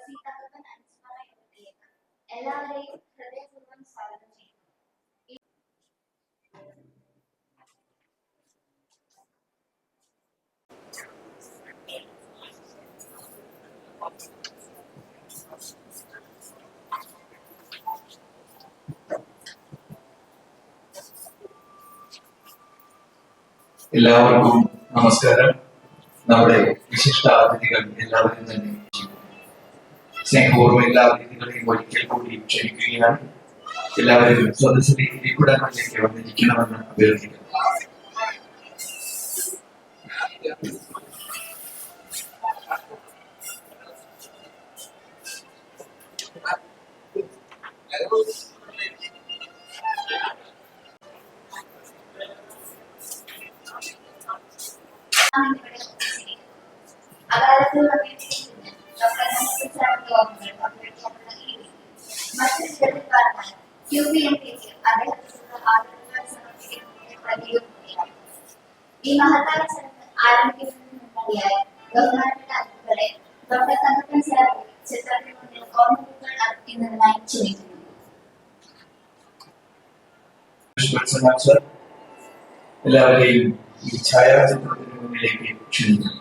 സീതാകപ്പൻ അനുസ്മരണ യോഗത്തിലേക്ക് എല്ലാവരെയും ഹൃദയപൂർവ്വം സ്വാഗതം ചെയ്യുന്നു. എല്ലാവർക്കും നമസ്കാരം. നമ്മുടെ വിശിഷ്ട അതിഥികൾ എല്ലാവരും തന്നെ സ്നേഹപൂർവ്വം എല്ലാ അതിഥികളെയും ഒരിക്കൽ കൂടി ക്ഷണിക്കുകയാണ്. എല്ലാവരും സദസ്സിലേക്ക് ഇരിപ്പിടങ്ങളിലേക്ക് വന്നിരിക്കണമെന്ന് അഭ്യർത്ഥിക്കുന്നു. ഈ മഹത്തായ ചടങ്ങ് ആരംഭിക്കുന്നതിന് മുന്നോടിയായി ബഹുമാനപ്പെട്ട അതിഥികളെ ഡോക്ടർ തങ്കപ്പൻ സാറിന്റെ ചിത്രത്തിന് മുന്നിൽ ഓർമ്മകൾ അർപ്പിക്കുന്നതിനായി ക്ഷണിക്കുന്നു. എല്ലാവരെയും ഈ ഛായാചിത്രത്തിന് മുന്നിലേക്ക് ക്ഷണിക്കുന്നു.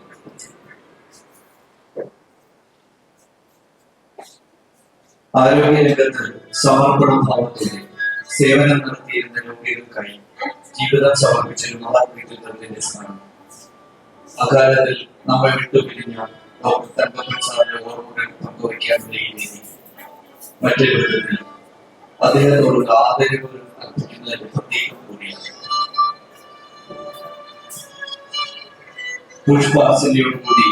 ആരോഗ്യരംഗത്ത് സമർപ്പണ ഭാവത്തോടെ സേവനം നടത്തിയിരുന്ന രോഗികൾക്കായി ജീവിതം സമർപ്പിച്ചൊരു മഹാത്മീകൃതത്തിന്റെ സ്ഥാനം. അകാലത്തിൽ നമ്മൾ വിട്ടുപിരിഞ്ഞ ഡോക്ടർ തങ്കപ്പൻ സാറിന്റെ ഓർമ്മകൾ പങ്കുവയ്ക്കാനുള്ള ഈ രീതി മറ്റൊരു വിധത്തിൽ അദ്ദേഹത്തോടുള്ള ആദരവുകൾ അർപ്പിക്കുന്നതിന്റെ പ്രത്യേകം കൂടിയാണ്. പുഷ്പാർച്ചനയോടുകൂടി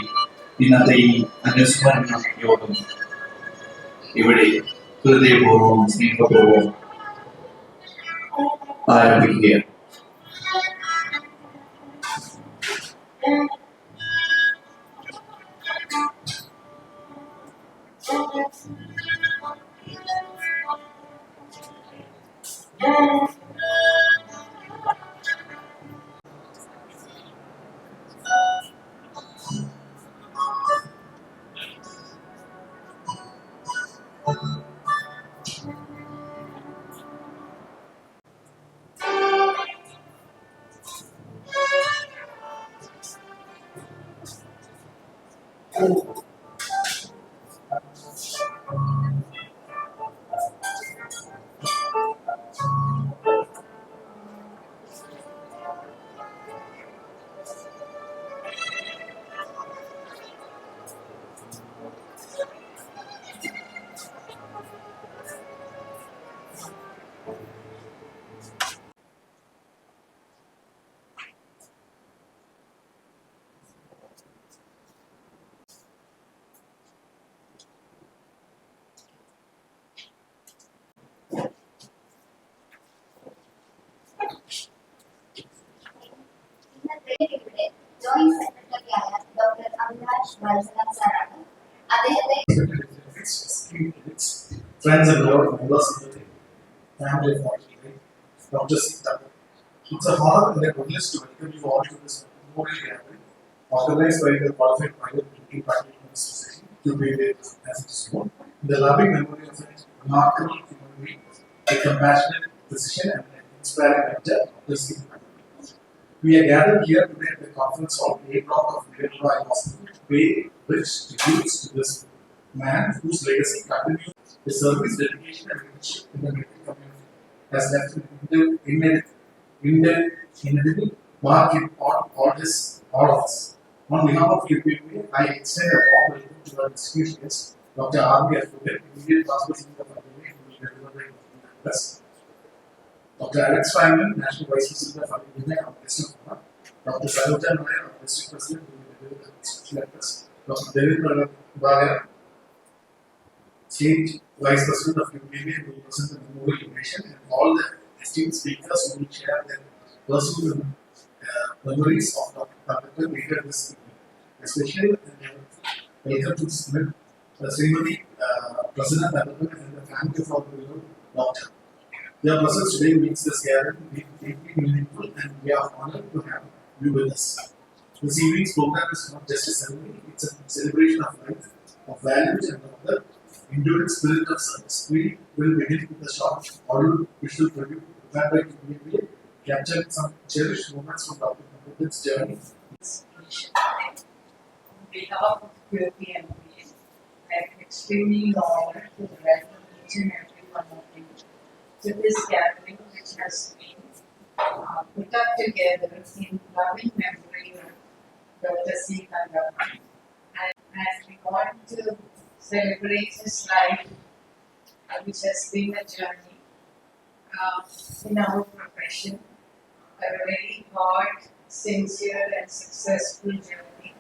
ഇന്നത്തെ ഈ അനുസ്മരണ യോഗം ഇവിടെ ഹൃദയപൂർവ്വം സ്നേഹപൂർവ്വം ആരംഭിക്കുകയാണ്. ജോയിന്റ് സെക്രട്ടറിയായ ഡോക്ടർ അഭിലാഷ് വത്സലൻ സാറാണ്. അദ്ദേഹത്തെ friends and all members of the family of Dr. Sita. It's a honor and a privilege to welcome you all to this memorial gathering organized by the qualified private medical practitioners society to be with as it is known in the loving memory of a remarkable human being, a compassionate physician and an inspiring mentor of the Sita. We are gathered here today at the conference hall, A block of Mirabai Hospital, to pay rich tributes to this man whose legacy continues. His service, dedication, and leadership in the medical community has left an indelible mark on all of us. On behalf of QPMA, I extend a warm welcome to our distinguished guest, Dr. R.B. Afudir, immediate past president of Academy, who will deliver the address. Dr. Alex Feynman, National Vice President of Academy, our guest of honor. Dr. Saroja Nair, our District President, who will deliver the special address. Dr. David Bhagar, State Vice President of UPB, who will present the memorial donation, and all the esteemed speakers who will share their personal memories of Dr. Tangappan later this evening. Especially welcome to Srimati President Tangappan and the family of our beloved doctor. Their presence today makes this gathering deeply meaningful, and we are honored to have you with us. This evening's program is not just a ceremony, it's a celebration of life, of values and of the enduring spirit of service. We will begin with a short audio visual review that by we captured some cherished moments from Dr. Kapil's journey. On behalf of QPMB, I am extremely honored to welcome each and every one of you to this gathering which has been put up together in loving memory of Dr. C. Kandappa. And as we want to celebrate his life, which has been a journey in our profession, a very hard, sincere and successful journey.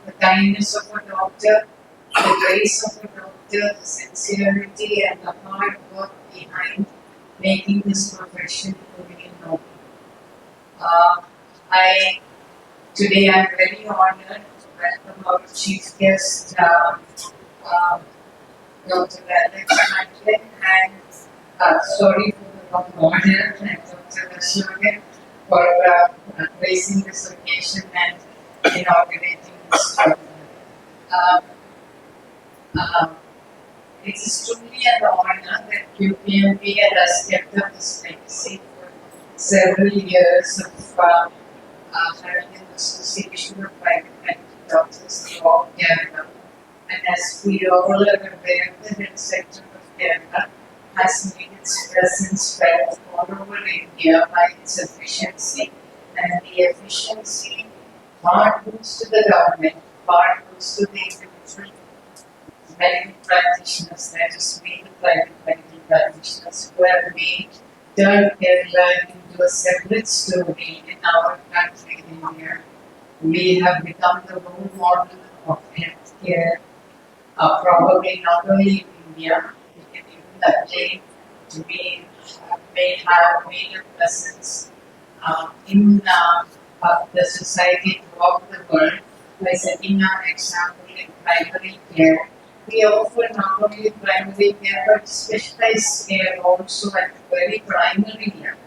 The kindness of a doctor, the grace of a doctor, the sincerity and the hard work behind making this profession truly noble. Today I'm very honored to welcome our chief guest, Dr. Alex Franklin, and sorry for the wrong order, and Dr. Ashok for gracing this occasion and inaugurating this program. It is truly an honor that QPMB has kept up this legacy for several years of having an association of private medical doctors throughout Kerala. And as we all are aware, the health sector of Kerala has made its presence felt all over India by its efficiency, and the efficiency part goes to the government, part goes to the individual medical practitioners, that is, we the private medical practitioners who have turned Kerala into a separate story in our country, India. We have become the role model of healthcare, probably not only in India, we can even claim to be, may have made a presence in the society throughout the world by setting an example in primary care. We offer not only primary care but specialized care also at very primary level.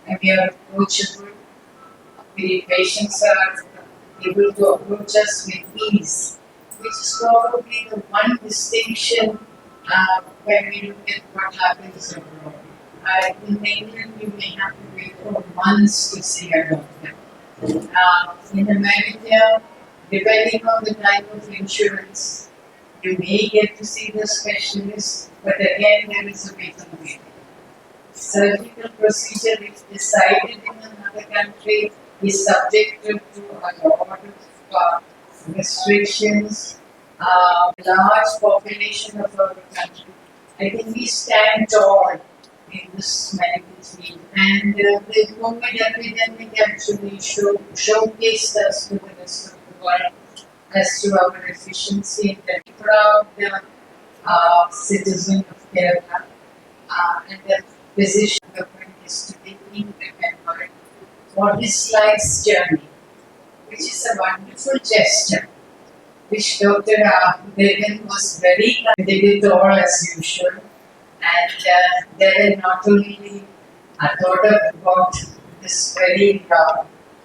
And we are approachable. The patients are able to approach us with ease, which is probably the one distinction when we look at what happens abroad. In England, you may have to wait for months to see a doctor. In America, depending on the type of insurance, you may get to see the specialist, but again there is a waiting period. Surgical procedure, if decided in another country, is subjected to a lot of restrictions. Large population of our country, I think we stand tall in this medical field, and the COVID epidemic actually showcased us to the rest of the world as to our efficiency and the proud citizen of Kerala, and the physician government is to be remembered for his life's journey, which is a wonderful gesture, which Dr. Devan was very kind, did it all as usual, and Devan not only thought about this very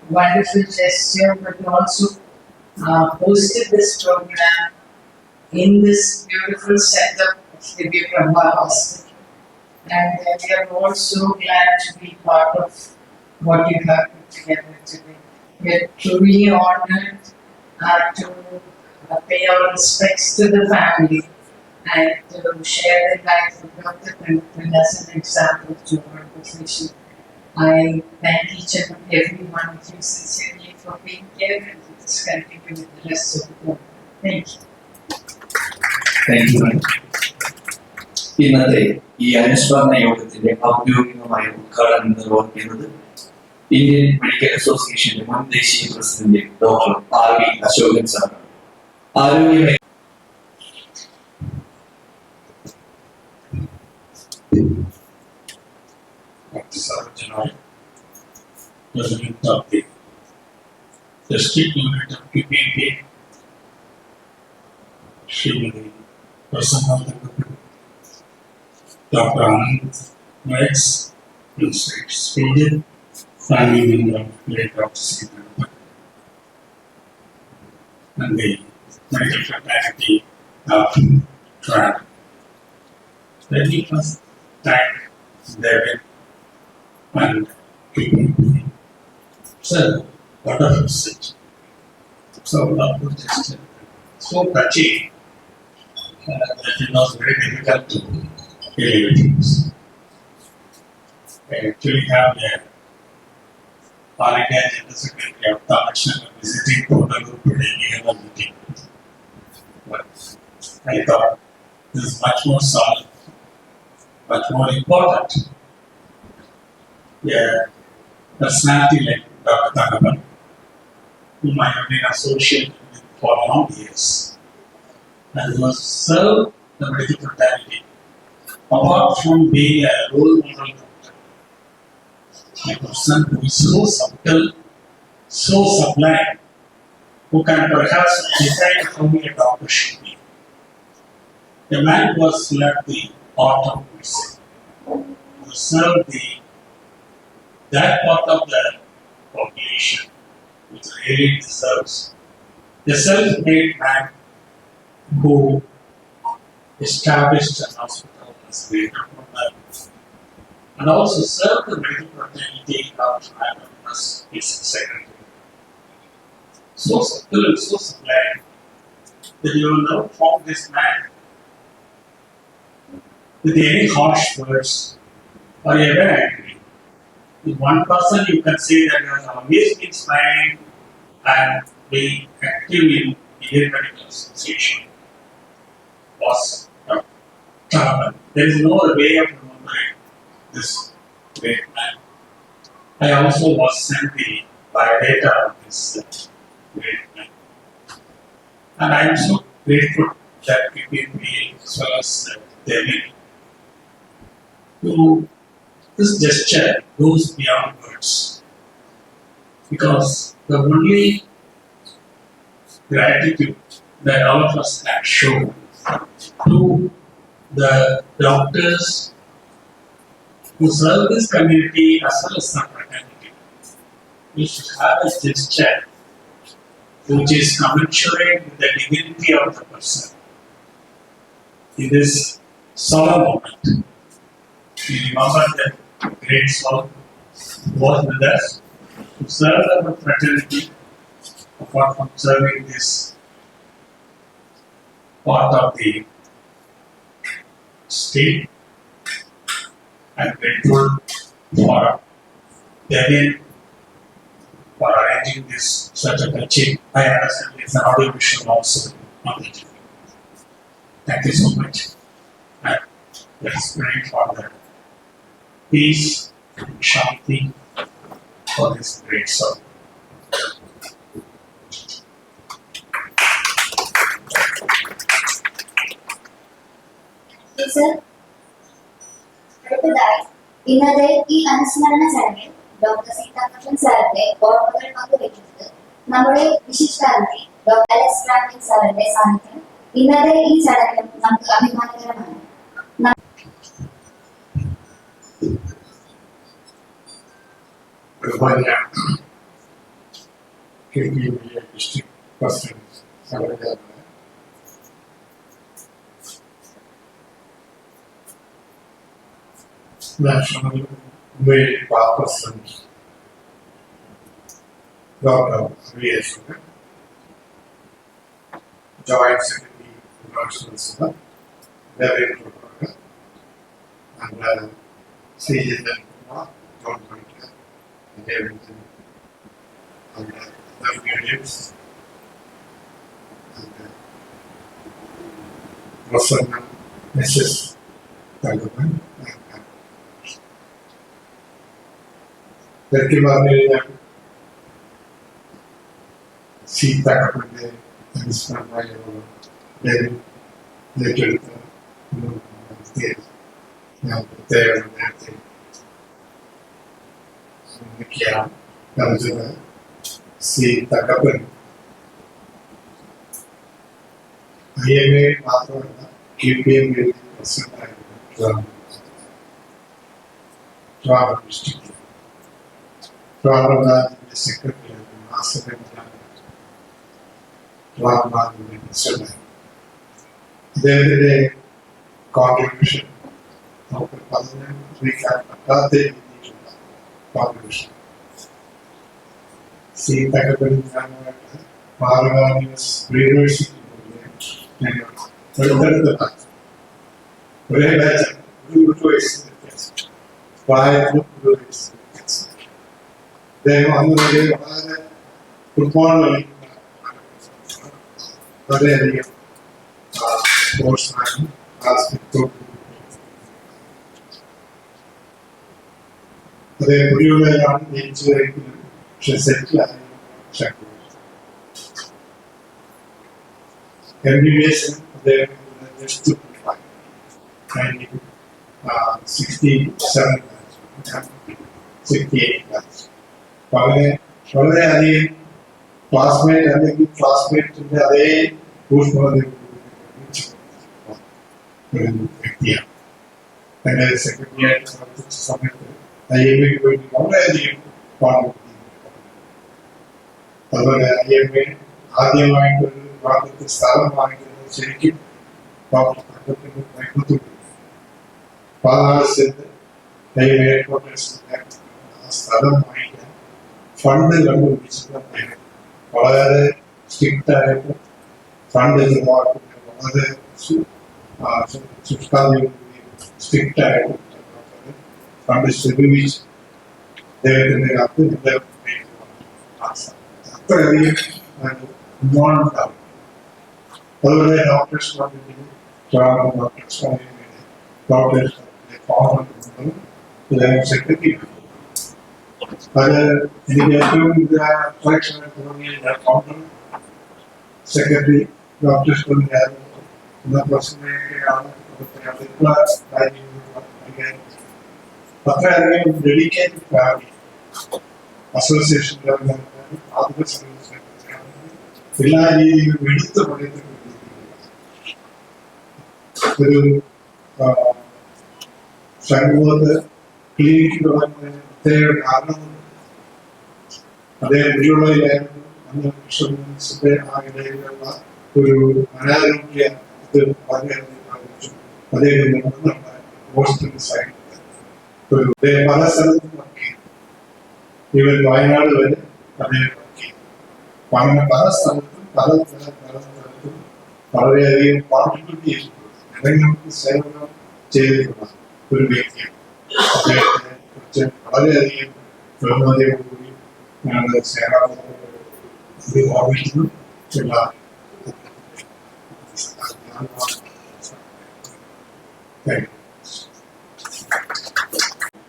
wonderful gesture, but also hosted this program in this beautiful setup of Divya Prabha Hospital. And we are all so glad to be part of what you have put together today. We are truly honored to pay our respects to the family and to share the life of Dr. Kanappan as an example to our profession. I thank each and every one of you sincerely for being here, and let's continue with the rest of the program. Thank you. Thank you, madam. ഇന്നത്തെ ഈ അനുസ്മരണ യോഗത്തിന്റെ ഔദ്യോഗികമായ ഉദ്ഘാടനം നിർവഹിക്കുന്നത് Indian medical അസോസിയേഷന്റെ മുൻ ദേശീയ പ്രസിഡന്റ് ഡോക്ടർ ആർ.വി. അശോകൻ സാറാണ്. ആരോഗ്യ President of the district unit of QPMB, Srimati Prasanna Thakapur, Dr. Anand Max, Mr. Speed, family member of late Dr. C. Kandappa, and the medical fraternity of Toronto. Let me first thank David and people. So, wonderful message. So, just so touching that it was very difficult to hear things. I actually have a All India General Secretary of the Election visiting Portal today in a meeting. But I thought this is much more solid, much more important. Yeah, personality like Dr. Thanapan, whom I have been associated with for long years, and who has served the medical fraternity. Apart from being a role model doctor, a person who is so subtle, so sublime, who can perhaps decide how a doctor should be. The man who has left the art of medicine, who served that part of the population which really deserves. The self-made man who established an hospital as a leader for life, and also served the medical fraternity of Adam as his secretary. So subtle and so sublime that you will never found this man with any harsh words or ever angry. With one person you can say that he has always been smiling and being active in Indian Medical Association was Thanapan. There is no other way of remembering this great man. I also was sent the biodata of this great man. And I am so grateful that PPP as well as David to this gesture goes beyond words, because the only gratitude that all of us have shown to the doctors who serve this community as well as the fraternity, we should have a gesture which is commensurate with the dignity of the person. In this solemn moment, we remember that great soul was with us to serve our fraternity, apart from serving this part of the state. I am grateful for David for arranging this such a touching. I understand it's an audio visual also on the TV. Thank you so much. And let's pray for the peace and shanti for this great soul. Sir, അടുത്തതായി ഇന്നത്തെ ഈ അനുസ്മരണ ചടങ്ങിൽ doctor സീതാകൃഷ്ണൻ സാറിന്റെ ഓർമ്മകൾ പങ്കുവയ്ക്കുന്നത് നമ്മുടെ വിശിഷ്ടാതിഥി doctor Alex Franklin സാറിന്റെ സാന്നിധ്യം ഇന്നത്തെ ഈ ചടങ്ങിലും നമുക്ക് അഭിമാനകരമാണ്. ബഹുമാന്യ KPMG ഡിസ്ട്രിക്ട് പ്രസിഡന്റ് സഹോദരൻ National Way Bar President Dr. V.S. Joint Secretary National Sugar, David Propaga, and C.J. Kumar, John Michael, and David, and other candidates, and Rosanna, Mrs. Thanapan, and Thanapan Sitakarapande അനുസ്മരണമായ ഏറ്റെടുത്ത ഞാൻ പ്രത്യേകം നേരത്തെ ശ്രമിക്കുകയാണ്. നൽകുന്ന C Thankappan IMA മാത്രമല്ല KPM പ്രസിഡന്റായിരുന്നു travel district. Travel secretary ആയിരുന്നു, ആ സെക്രട്ടറിയാണ് അദ്ദേഹത്തിന്റെ കോൺട്രിബ്യൂഷൻ നമുക്ക് പറഞ്ഞു അറിയിക്കാൻ പറ്റാത്ത രീതിയിലുള്ള കോൺട്രിബ്യൂഷൻ. സി തകപ്പനും ഞാനുമായിട്ട് മാർഗാനിയസ് യൂണിവേഴ്സിറ്റി ഞങ്ങൾ അടുത്തടുത്ത ഒരേ ബാച്ച് ഒരു വയസ്സിന് വ്യത്യാസം, പ്രായത്തിലും ഒരു വയസ്സിന് വ്യത്യാസം. അദ്ദേഹം അന്ന് വരെ വളരെ ഫുട്ബോൾ കളിക്കുന്ന വളരെയധികം സ്പോർട്സ്മാനും അതേ കുടിയുള്ളതിലാണ് ജനിച്ചു കഴിക്കുന്നത്. പക്ഷെ സെറ്റിലായി MBBS അദ്ദേഹം 68 അങ്ങനെ വളരെയധികം ക്ലാസ്മേറ്റ് അല്ലെങ്കിൽ ക്ലാസ്മേറ്റിന്റെ അതേ ഊഷ്മത ഒരു വ്യക്തിയാണ്. എന്റെ സെക്രട്ടറി ആയിട്ട് പ്രവർത്തിച്ച സമയത്ത് IMA വേണ്ടി വളരെയധികം അതുപോലെ IMA ആദ്യമായിട്ട് ഒരു ഭാഗത്ത് സ്ഥലം വാങ്ങിക്കുന്നത് ശരിക്കും ഡോക്ടർ തങ്കപ്പന്റെ നേതൃത്വത്തിൽ 14 സെന്റ് IMA ഹെഡ്ക്വാർട്ടേഴ്സിന്റെ ആ സ്ഥലം വാങ്ങിക്കാൻ ഫണ്ട് കണ്ടുപിടിച്ചത് അദ്ദേഹം വളരെ സ്ട്രിക്റ്റ് ആയിട്ട് ഫണ്ട് ചെലവാക്കുന്നത് വളരെ സ്ട്രിക്റ്റ് ആയിട്ട് ഫണ്ട് സ്വരൂപിച്ച് അദ്ദേഹത്തിന്റെ കത്ത് അത്രയധികം ഇൻവോൾവ് ആവും. അതുപോലെ ഡോക്ടേഴ്സ് സെക്രട്ടറി അത് എനിക്ക് ഏറ്റവും അട്രാക്ഷൻ തോന്നിയ ഫൗണ്ടർ സെക്രട്ടറി ഡോക്ടേഴ്സ് അത്രയധികം ഡെഡിക്കേറ്റഡ് ഫാമിലി അസോസിയേഷൻ എല്ലാ രീതിയിലും എടുത്തു പറയത്തക്ക ഒരു സമൂഹത്ത് ക്ലിനിക്ക് തുടങ്ങുന്നതിന് പ്രത്യേക കാരണം അദ്ദേഹം കുടിയുള്ളതിലായിരുന്നു. അന്ന് വിശ്വസിന്റെ ആ ഇടയിലുള്ള ഒരു അനാരോഗ്യ ഇത് വളരെയധികം ബാധിച്ചു. അദ്ദേഹം നടന്നുണ്ടായി ഹോസ്റ്റൽ സൈഡ് ഒരു പല സ്ഥലത്തും വർക്ക് ചെയ്തു. ഇവൻ വയനാട് വരെ അദ്ദേഹം വർക്ക് ചെയ്തു. അങ്ങനെ പല സ്ഥലത്തും പല സ്ഥലത്തും വളരെയധികം കോൺട്രിബ്യൂട്ട് ചെയ്തിട്ടുണ്ട്, ജനങ്ങൾക്ക് സേവനം ചെയ്തിട്ടുള്ള ഒരു വ്യക്തിയാണ്. അദ്ദേഹത്തെ കുറിച്ച് വളരെയധികം ബഹുമതിയോടുകൂടി ഞങ്ങൾ സേവനം ഓർമ്മിക്കുന്നു.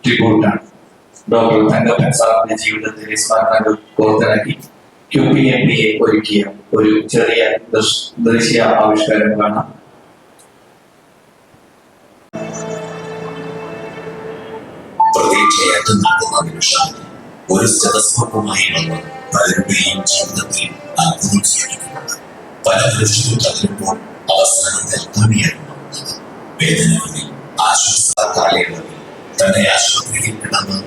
റിപ്പോർട്ടാണ്. ഡോക്ടർ തങ്കപ്പൻ സാറിന്റെ ജീവിതത്തിലെ സ്മരണകൾ കോർത്തിണക്കി QPMPA ഒരുക്കിയ ഒരു ചെറിയ ദൃശ്യ ആവിഷ്കാരം കാണാം. പ്രതീക്ഷയേറ്റ നടക്കുന്ന നിമിഷം ഒരു സ്റ്റെതസ്കോപ്പുമായി വന്ന് പലരുടെയും ജീവിതത്തിൽ അത്ഭുതം സൃഷ്ടിക്കുന്നുണ്ട്. പല മനുഷ്യരും തകരുമ്പോൾ അവസാനം നിർത്താമിയായിരുന്നു വേദനകളിൽ ആശ്വാസ തന്റെ ആശുപത്രിയിൽ കിടന്ന്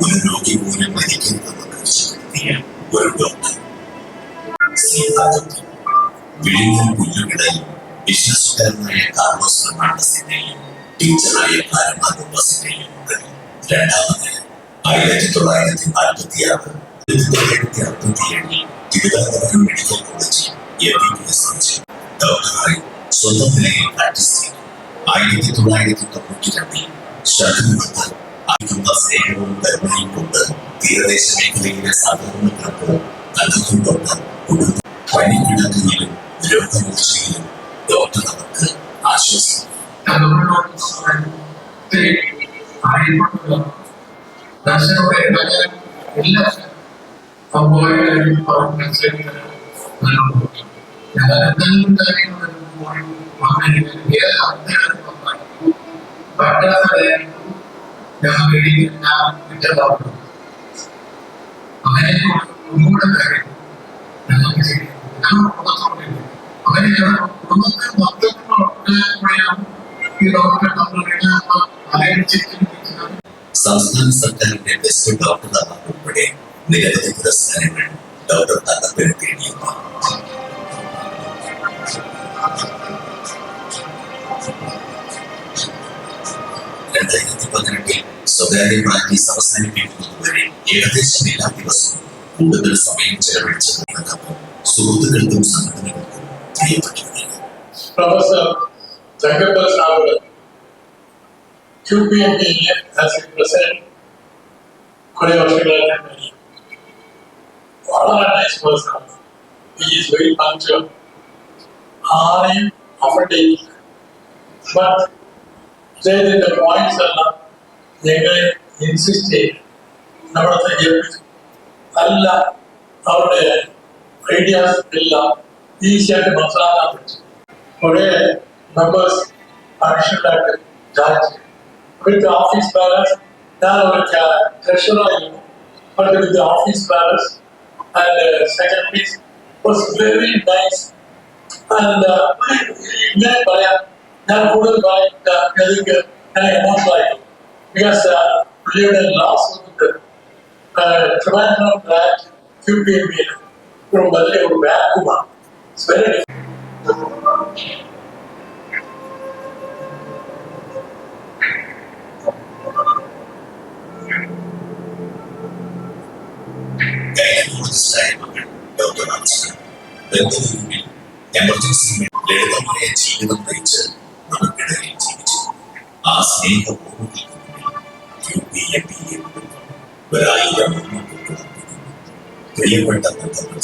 ഒരു രോഗി പോലും മരിക്കരുതെന്ന് തീർച്ചപ്പെടുത്തിയ ഒരു ഡോക്ടർ. വിഴിഞ്ഞ പുല്ലുകിടയിൽ വിശ്വസ്തരനായ കാർലോസ് ഫെർണാണ്ടസിന്റെയും ടീച്ചറായ കാരമ ഗോമസിന്റെയും മകൾ. രണ്ടാമത് 1946 1967 തിരുവനന്തപുരം മെഡിക്കൽ കോളേജിൽ MBBS പഠിച്ചു. ഡോക്ടറായി സ്വന്തം നിലയിൽ പ്രാക്ടീസ് ചെയ്തു. 1992 ശക്തിമുഖത്ത് അയക്കുന്ന സ്നേഹവും കരുണയും കൊണ്ട് തീരദേശ മേഖലയിലെ സാധാരണക്കാർക്ക് നൽകുന്നുണ്ട്. കുടുംബ പനിക്കിടക്കയിലും രോഗമൂർച്ചയിലും ഡോക്ടർ അവർക്ക് ആശ്വാസം. അങ്ങനെ ഒന്നുകൂടെ കാര്യം ഞങ്ങൾക്ക് ചെയ്യും. അങ്ങനെയാണ് കുടുംബത്തെ മൊത്തത്തിലാണ് ഈ ഡോക്ടറെ നമ്മൾ ആലോചിച്ചിരിക്കുന്നത്. സംസ്ഥാന സർക്കാരിന്റെ ബെസ്റ്റ് ഡോക്ടർ അവാർഡ് ഉൾപ്പെടെ നിരവധി പുരസ്കാരങ്ങൾ ഡോക്ടർ തങ്കപ്പന് നേടിയിരുന്നു. 2018 സ്വകാര്യ പ്രാക്ടീസ് അവസാനിപ്പിക്കുന്നതുവരെ ഏകദേശം എല്ലാ ദിവസവും കൂടുതൽ സമയം ചെലവഴിച്ച തങ്കപ്പൻ സുഹൃത്തുക്കൾക്കും സംഘടനകൾക്കും പ്രിയപ്പെട്ടവരാണ്. Professor Jagappal sir QPMB as a president കുറേ വർഷങ്ങളായിട്ട് വളരെ nice person. He is very punctual. ആരെയും അഫർട്ടേക്കില്ല. ബട്ട് അദ്ദേഹത്തിന്റെ പോയിന്റ്സ് എല്ലാം ഞങ്ങളെ ഇൻസിസ്റ്റ് ചെയ്യും. നമ്മളെ കേൾപ്പിച്ചു. നല്ല അവരുടെ ഐഡിയാസ് എല്ലാം ഈസിയായിട്ട് മനസ്സിലാക്കാൻ പറ്റും. കുറേ മെമ്പേഴ്സ് അഡീഷണലായിട്ട് ജോയിൻ ചെയ്യും. വിത്ത് ഓഫീസ് ബാലൻസ് ഞാൻ ഒരു ട്രഷറായിരുന്നു. But with office balance and secretaries was very nice. And ഇങ്ങനെ പറയാം, ഞാൻ കൂടുതൽ എനിക്ക് എമോഷണലായിരുന്നു. ബിക്കോസ് പുള്ളിയുടെ ലാസ്റ്റ് ട്രിവാൻഡ്രം ബ്രാഞ്ച് QPMB ഒരു വലിയ ഒരു വാക്യൂമാണ്. ഇറ്റ്സ് വെരി ഗൈനക്കോളജിസ്റ്റായ മകൾ ഡോക്ടർ അർച്ചന ബംഗളൂരുവിൽ എമർജൻസി ലളിതമായ ജീവിതം നയിച്ച് നമുക്കിടയിൽ ജീവിച്ചു. ആ സ്നേഹ ഓർമ്മകൾക്ക് QPMB ഒരായിരം ഓർമ്മകൾക്ക് പ്രിയപ്പെട്ട ബന്ധങ്ങൾ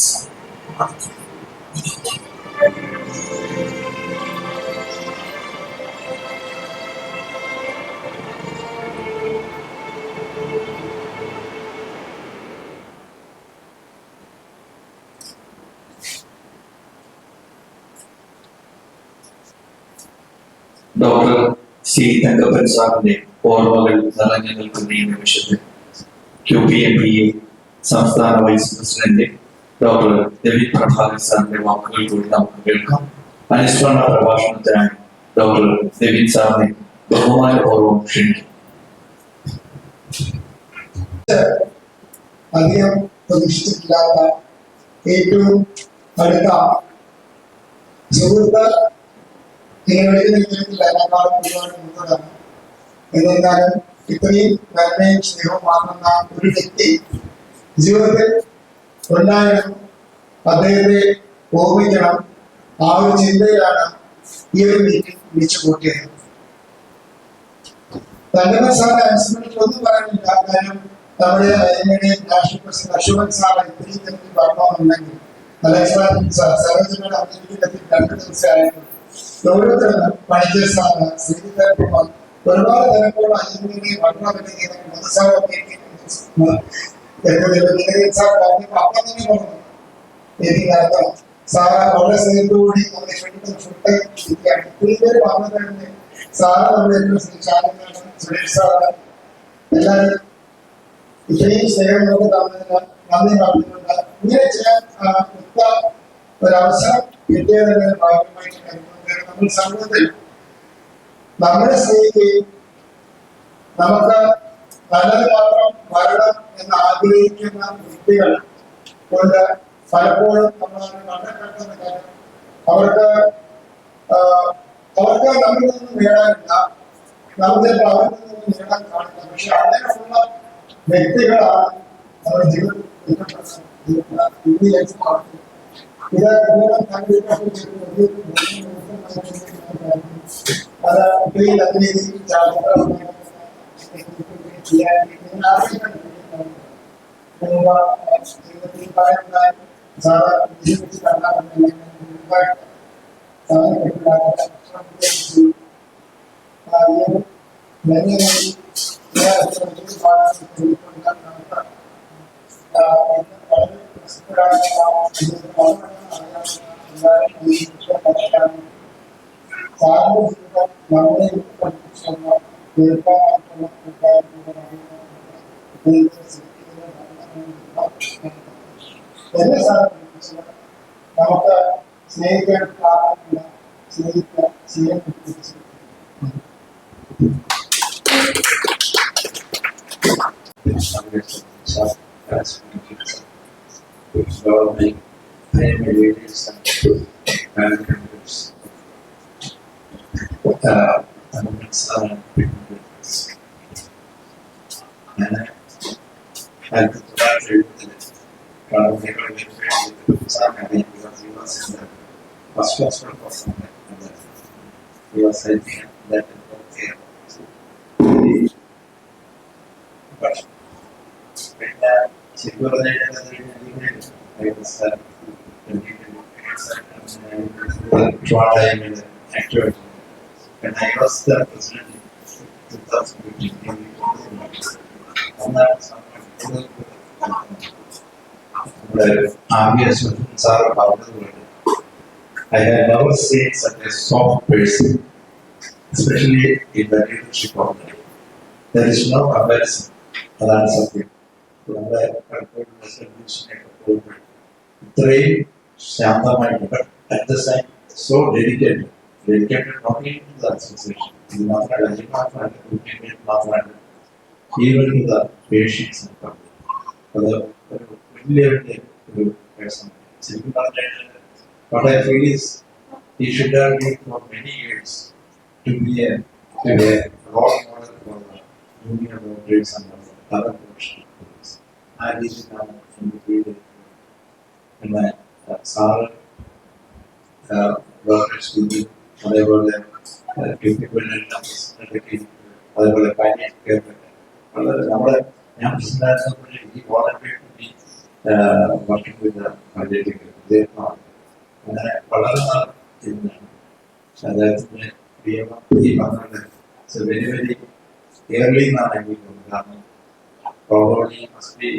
ഡോക്ടർ സി തങ്കപ്പൻ സാറിന്റെ ഓർമ്മകൾ നിറഞ്ഞു നിൽക്കുന്ന ഈ നിമിഷത്തിൽ QPMBA സംസ്ഥാന vice president doctor Ravi Prabhakar സാറിന്റെ വാക്കുകൾ കൂടി നമുക്ക് കേൾക്കാം. അനുസ്മരണ പ്രഭാഷണത്തിനായി ഡോക്ടർ രവി സാറിനെ ബഹുമാനപൂർവ്വം ക്ഷണിക്കും. അധികം പ്രതീക്ഷിച്ചിട്ടില്ലാത്ത ഏറ്റവും അടുത്ത സുഹൃത്ത് നിങ്ങളുടെ ജീവിതത്തിൽ എന്നെക്കാളും ഒരുപാട് മുന്നോട്ടാണ്. എന്നിരുന്നാലും ഇത്രയും നന്മയും സ്നേഹവും വാങ്ങുന്ന ഒരു വ്യക്തി ജീവിതത്തിൽ ഉണ്ടായിരുന്നു. അദ്ദേഹത്തെ ഓർമ്മിക്കണം. ആ ഒരു ചിന്തയിലാണ് ഈ ഒരു മീറ്റിംഗ് വിളിച്ചു കൂട്ടിയത്. തങ്കപ്പൻ സാറിനെ അനുസ്മരിച്ച് ഒന്നും പറയാനില്ല. കാര്യം നമ്മുടെ നാഷണൽ പ്രസിഡന്റ് അശോകൻ സാറ് ഇത്രയും തരത്തിൽ പറഞ്ഞുണ്ടെങ്കിൽ സരോജനയുടെ അമേരിക്കത്തിൽ 2 ദിവസമായിരുന്നു. ഓരോരുത്തരും പണിക്കർ സാറ്, ശ്രീധരകുമാർ, ഒരുപാട് തരത്തിലുള്ള അജീവിനെ വളരെ അപ്പം തന്നെ പറഞ്ഞു എനിക്ക് നടത്തണം. സാറ് വളരെ സ്നേഹത്തോടുകൂടി നമ്മളെ ഫുഡ് ഇരിക്കുകയാണ്. ഇത്രയും പേര് പറഞ്ഞിട്ടുണ്ട്. സാറ് നമ്മളെ സുരേഷ് സാറ് എല്ലാവരും ഇത്രയും സ്നേഹം നമുക്ക് തന്നതിന് നന്ദി പറഞ്ഞിട്ടുണ്ട്. ഇങ്ങനെ ചെയ്യാൻ ഒരവസരം കിട്ടിയതിന് ഭാഗ്യമായിട്ട് കരുതുന്നത്. നമ്മൾ സമൂഹത്തിൽ നമ്മളെ സ്നേഹിക്കുകയും നമുക്ക് നല്ലത് മാത്രം വരണം എന്ന് ആഗ്രഹിക്കുന്ന വ്യക്തികൾ കൊണ്ട് പലപ്പോഴും നമ്മൾ കണ്ടെത്തുന്ന കാര്യം അവർക്ക് നമ്മിൽ നിന്നും നേടാനില്ല. നമുക്ക് അവരിൽ നിന്നും നേടാൻ കാണില്ല. പക്ഷെ അങ്ങനെയുള്ള വ്യക്തികളാണ് നമ്മുടെ ജീവിതത്തിൽ നമുക്ക് സ്നേഹിക്കാൻ പ്രാപ്തമില്ല. സ്നേഹിക്കാൻ ചെയ്യാൻ ഞാൻ 1970 first class he was helping that but പിന്നെ ശരിക്കും പറഞ്ഞാൽ actor when I was the president in 2015 I have never seen such a soft person, especially in the leadership of the day. There is no comparison. That's something. Three Shantamai, but at the same so dedicated. Dedicated not only to the association, even to the patients and public. Person. What I feel is he should have been for many years to be a role model for the junior doctors and other professionals. And this is now in the field. And my Sar workers to be whatever the people and whatever the finance care. He volunteered to be working with the budgeting. Therefore, അങ്ങനെ വളർന്ന അദ്ദേഹത്തിന്റെ ഈ പറഞ്ഞത് very very yearly എന്നാണ് എനിക്ക് തോന്നുന്നത് കാരണം probably must be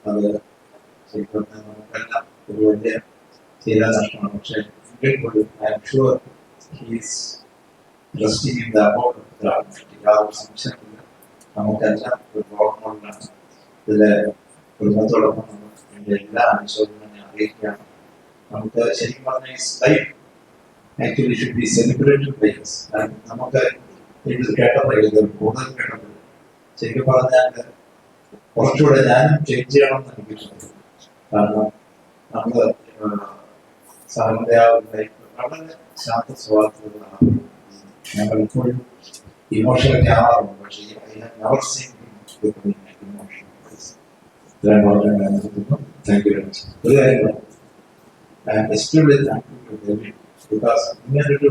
അത് ശരിക്കും നമുക്കെല്ലാം ഒരു വലിയ തീരാ നഷ്ടമാണ് പക്ഷേ എങ്കിൽ പോലും I am sure he's resting in the about യാതൊരു സംശയമില്ല നമുക്കെല്ലാം ഒരു റോൾ മോഡലാണ് ഇതിലെ കുടുംബത്തോടൊപ്പം നമ്മൾ എൻ്റെ എല്ലാ അനുശോചനവും ഞാൻ അറിയിക്കുകയാണ് നമുക്ക് ശരിക്കും പറഞ്ഞാൽ ഈ life actually should be celebrated by us. നമുക്ക് ഇത് കേട്ടപ്പോൾ കൂടുതൽ കേട്ടപ്പോൾ ശരിക്കും പറഞ്ഞാൽ കുറച്ചുകൂടെ ഞാനും ചേഞ്ച് ചെയ്യണമെന്ന് എനിക്ക് തോന്നുന്നു കാരണം നമ്മൾ സാറിൻ്റെ ആ ഒരു ലൈഫ് വളരെ ശാന്ത സ്വഭാവത്തിലുള്ളതാണ് ഞാൻ പലപ്പോഴും ഇമോഷനൊക്കെ ആവാറുണ്ട് പക്ഷേ നെവർ സീൻ ഇമോഷൻ ഇത്രയും വളരെ തോന്നുന്നു താങ്ക് യു വെരി മച്ച് ഒരു കാര്യം I am extremely thankful to David because ഇങ്ങനൊരു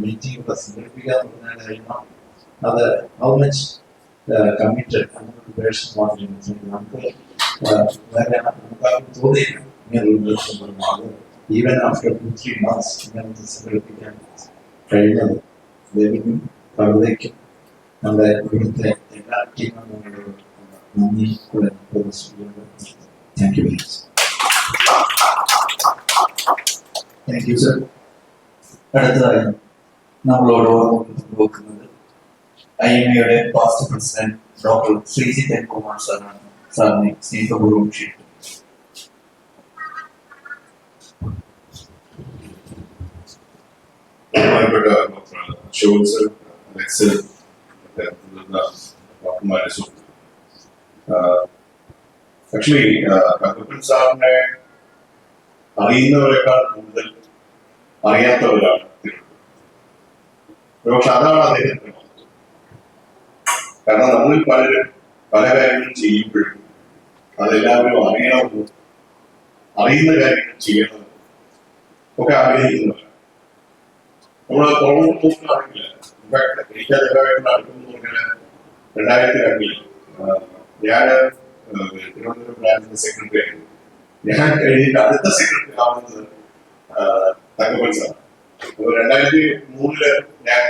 മീറ്റിംഗ് ഇവിടെ സംഘടിപ്പിക്കുക എന്ന് പറഞ്ഞാൽ കഴിയുമ്പോൾ അത് ഹൗ മച്ച് കമ്മിറ്റഡ് അങ്ങനൊരു പേഴ്സൺ മാത്രമേ നമുക്ക് വേറെ നമുക്കാർക്കും തോന്നിയില്ല ഇങ്ങനൊരു പേഴ്സൺ പറഞ്ഞു അത് ഈവൻ ആഫ്റ്റർ 2-3 months ഇങ്ങനത്തെ സംഘടിപ്പിക്കാൻ കഴിഞ്ഞത് ഡേവിഡിനും കവിതയ്ക്കും നമ്മുടെ ഇവിടുത്തെ എല്ലാ ടീമും നന്ദി കൂടെ thank you very much thank you sir അടുത്തതായി നമ്മളോട് നോക്കുന്നത് IMA past president doctor Sreejith Kumar സാറാണ് സാറിനെ സ്നേഹപൂർവ്വം ക്ഷണിക്കുന്നു ബഹുമാനപ്പെട്ട ഡോക്ടർ അശോക് സർ അലക്സ് ഡോക്ടർമാരെ സുഹൃത്ത് ആക്ച്വലി കപ്പൻ സാറിനെ അറിയുന്നവരെക്കാൾ കൂടുതൽ അറിയാത്തവരാണ് പക്ഷെ അതാണ് അദ്ദേഹത്തിന്റെ മഹത്വം കാരണം നമ്മളിൽ പലരും പല കാര്യങ്ങളും ചെയ്യുമ്പോഴും അതെല്ലാവരും അറിയണമെന്നും അറിയുന്ന കാര്യങ്ങൾ ചെയ്യണമെന്നും ഒക്കെ ആഗ്രഹിക്കുന്നവരാണ് നമ്മൾ പുറമെ നോക്കുകയാണെങ്കിൽ എനിക്ക് അദ്ദേഹമായിട്ട് അടുത്തെന്ന് പറഞ്ഞാൽ 2002 ഞാൻ തിരുവനന്തപുരം ബ്രാഞ്ചിന്റെ സെക്രട്ടറി ആയിരുന്നു ഞാൻ കഴിഞ്ഞിട്ട് അടുത്ത സെക്രട്ടറി ആവുന്നത് തങ്കപ്പൻ സാർ 2003 ഞാൻ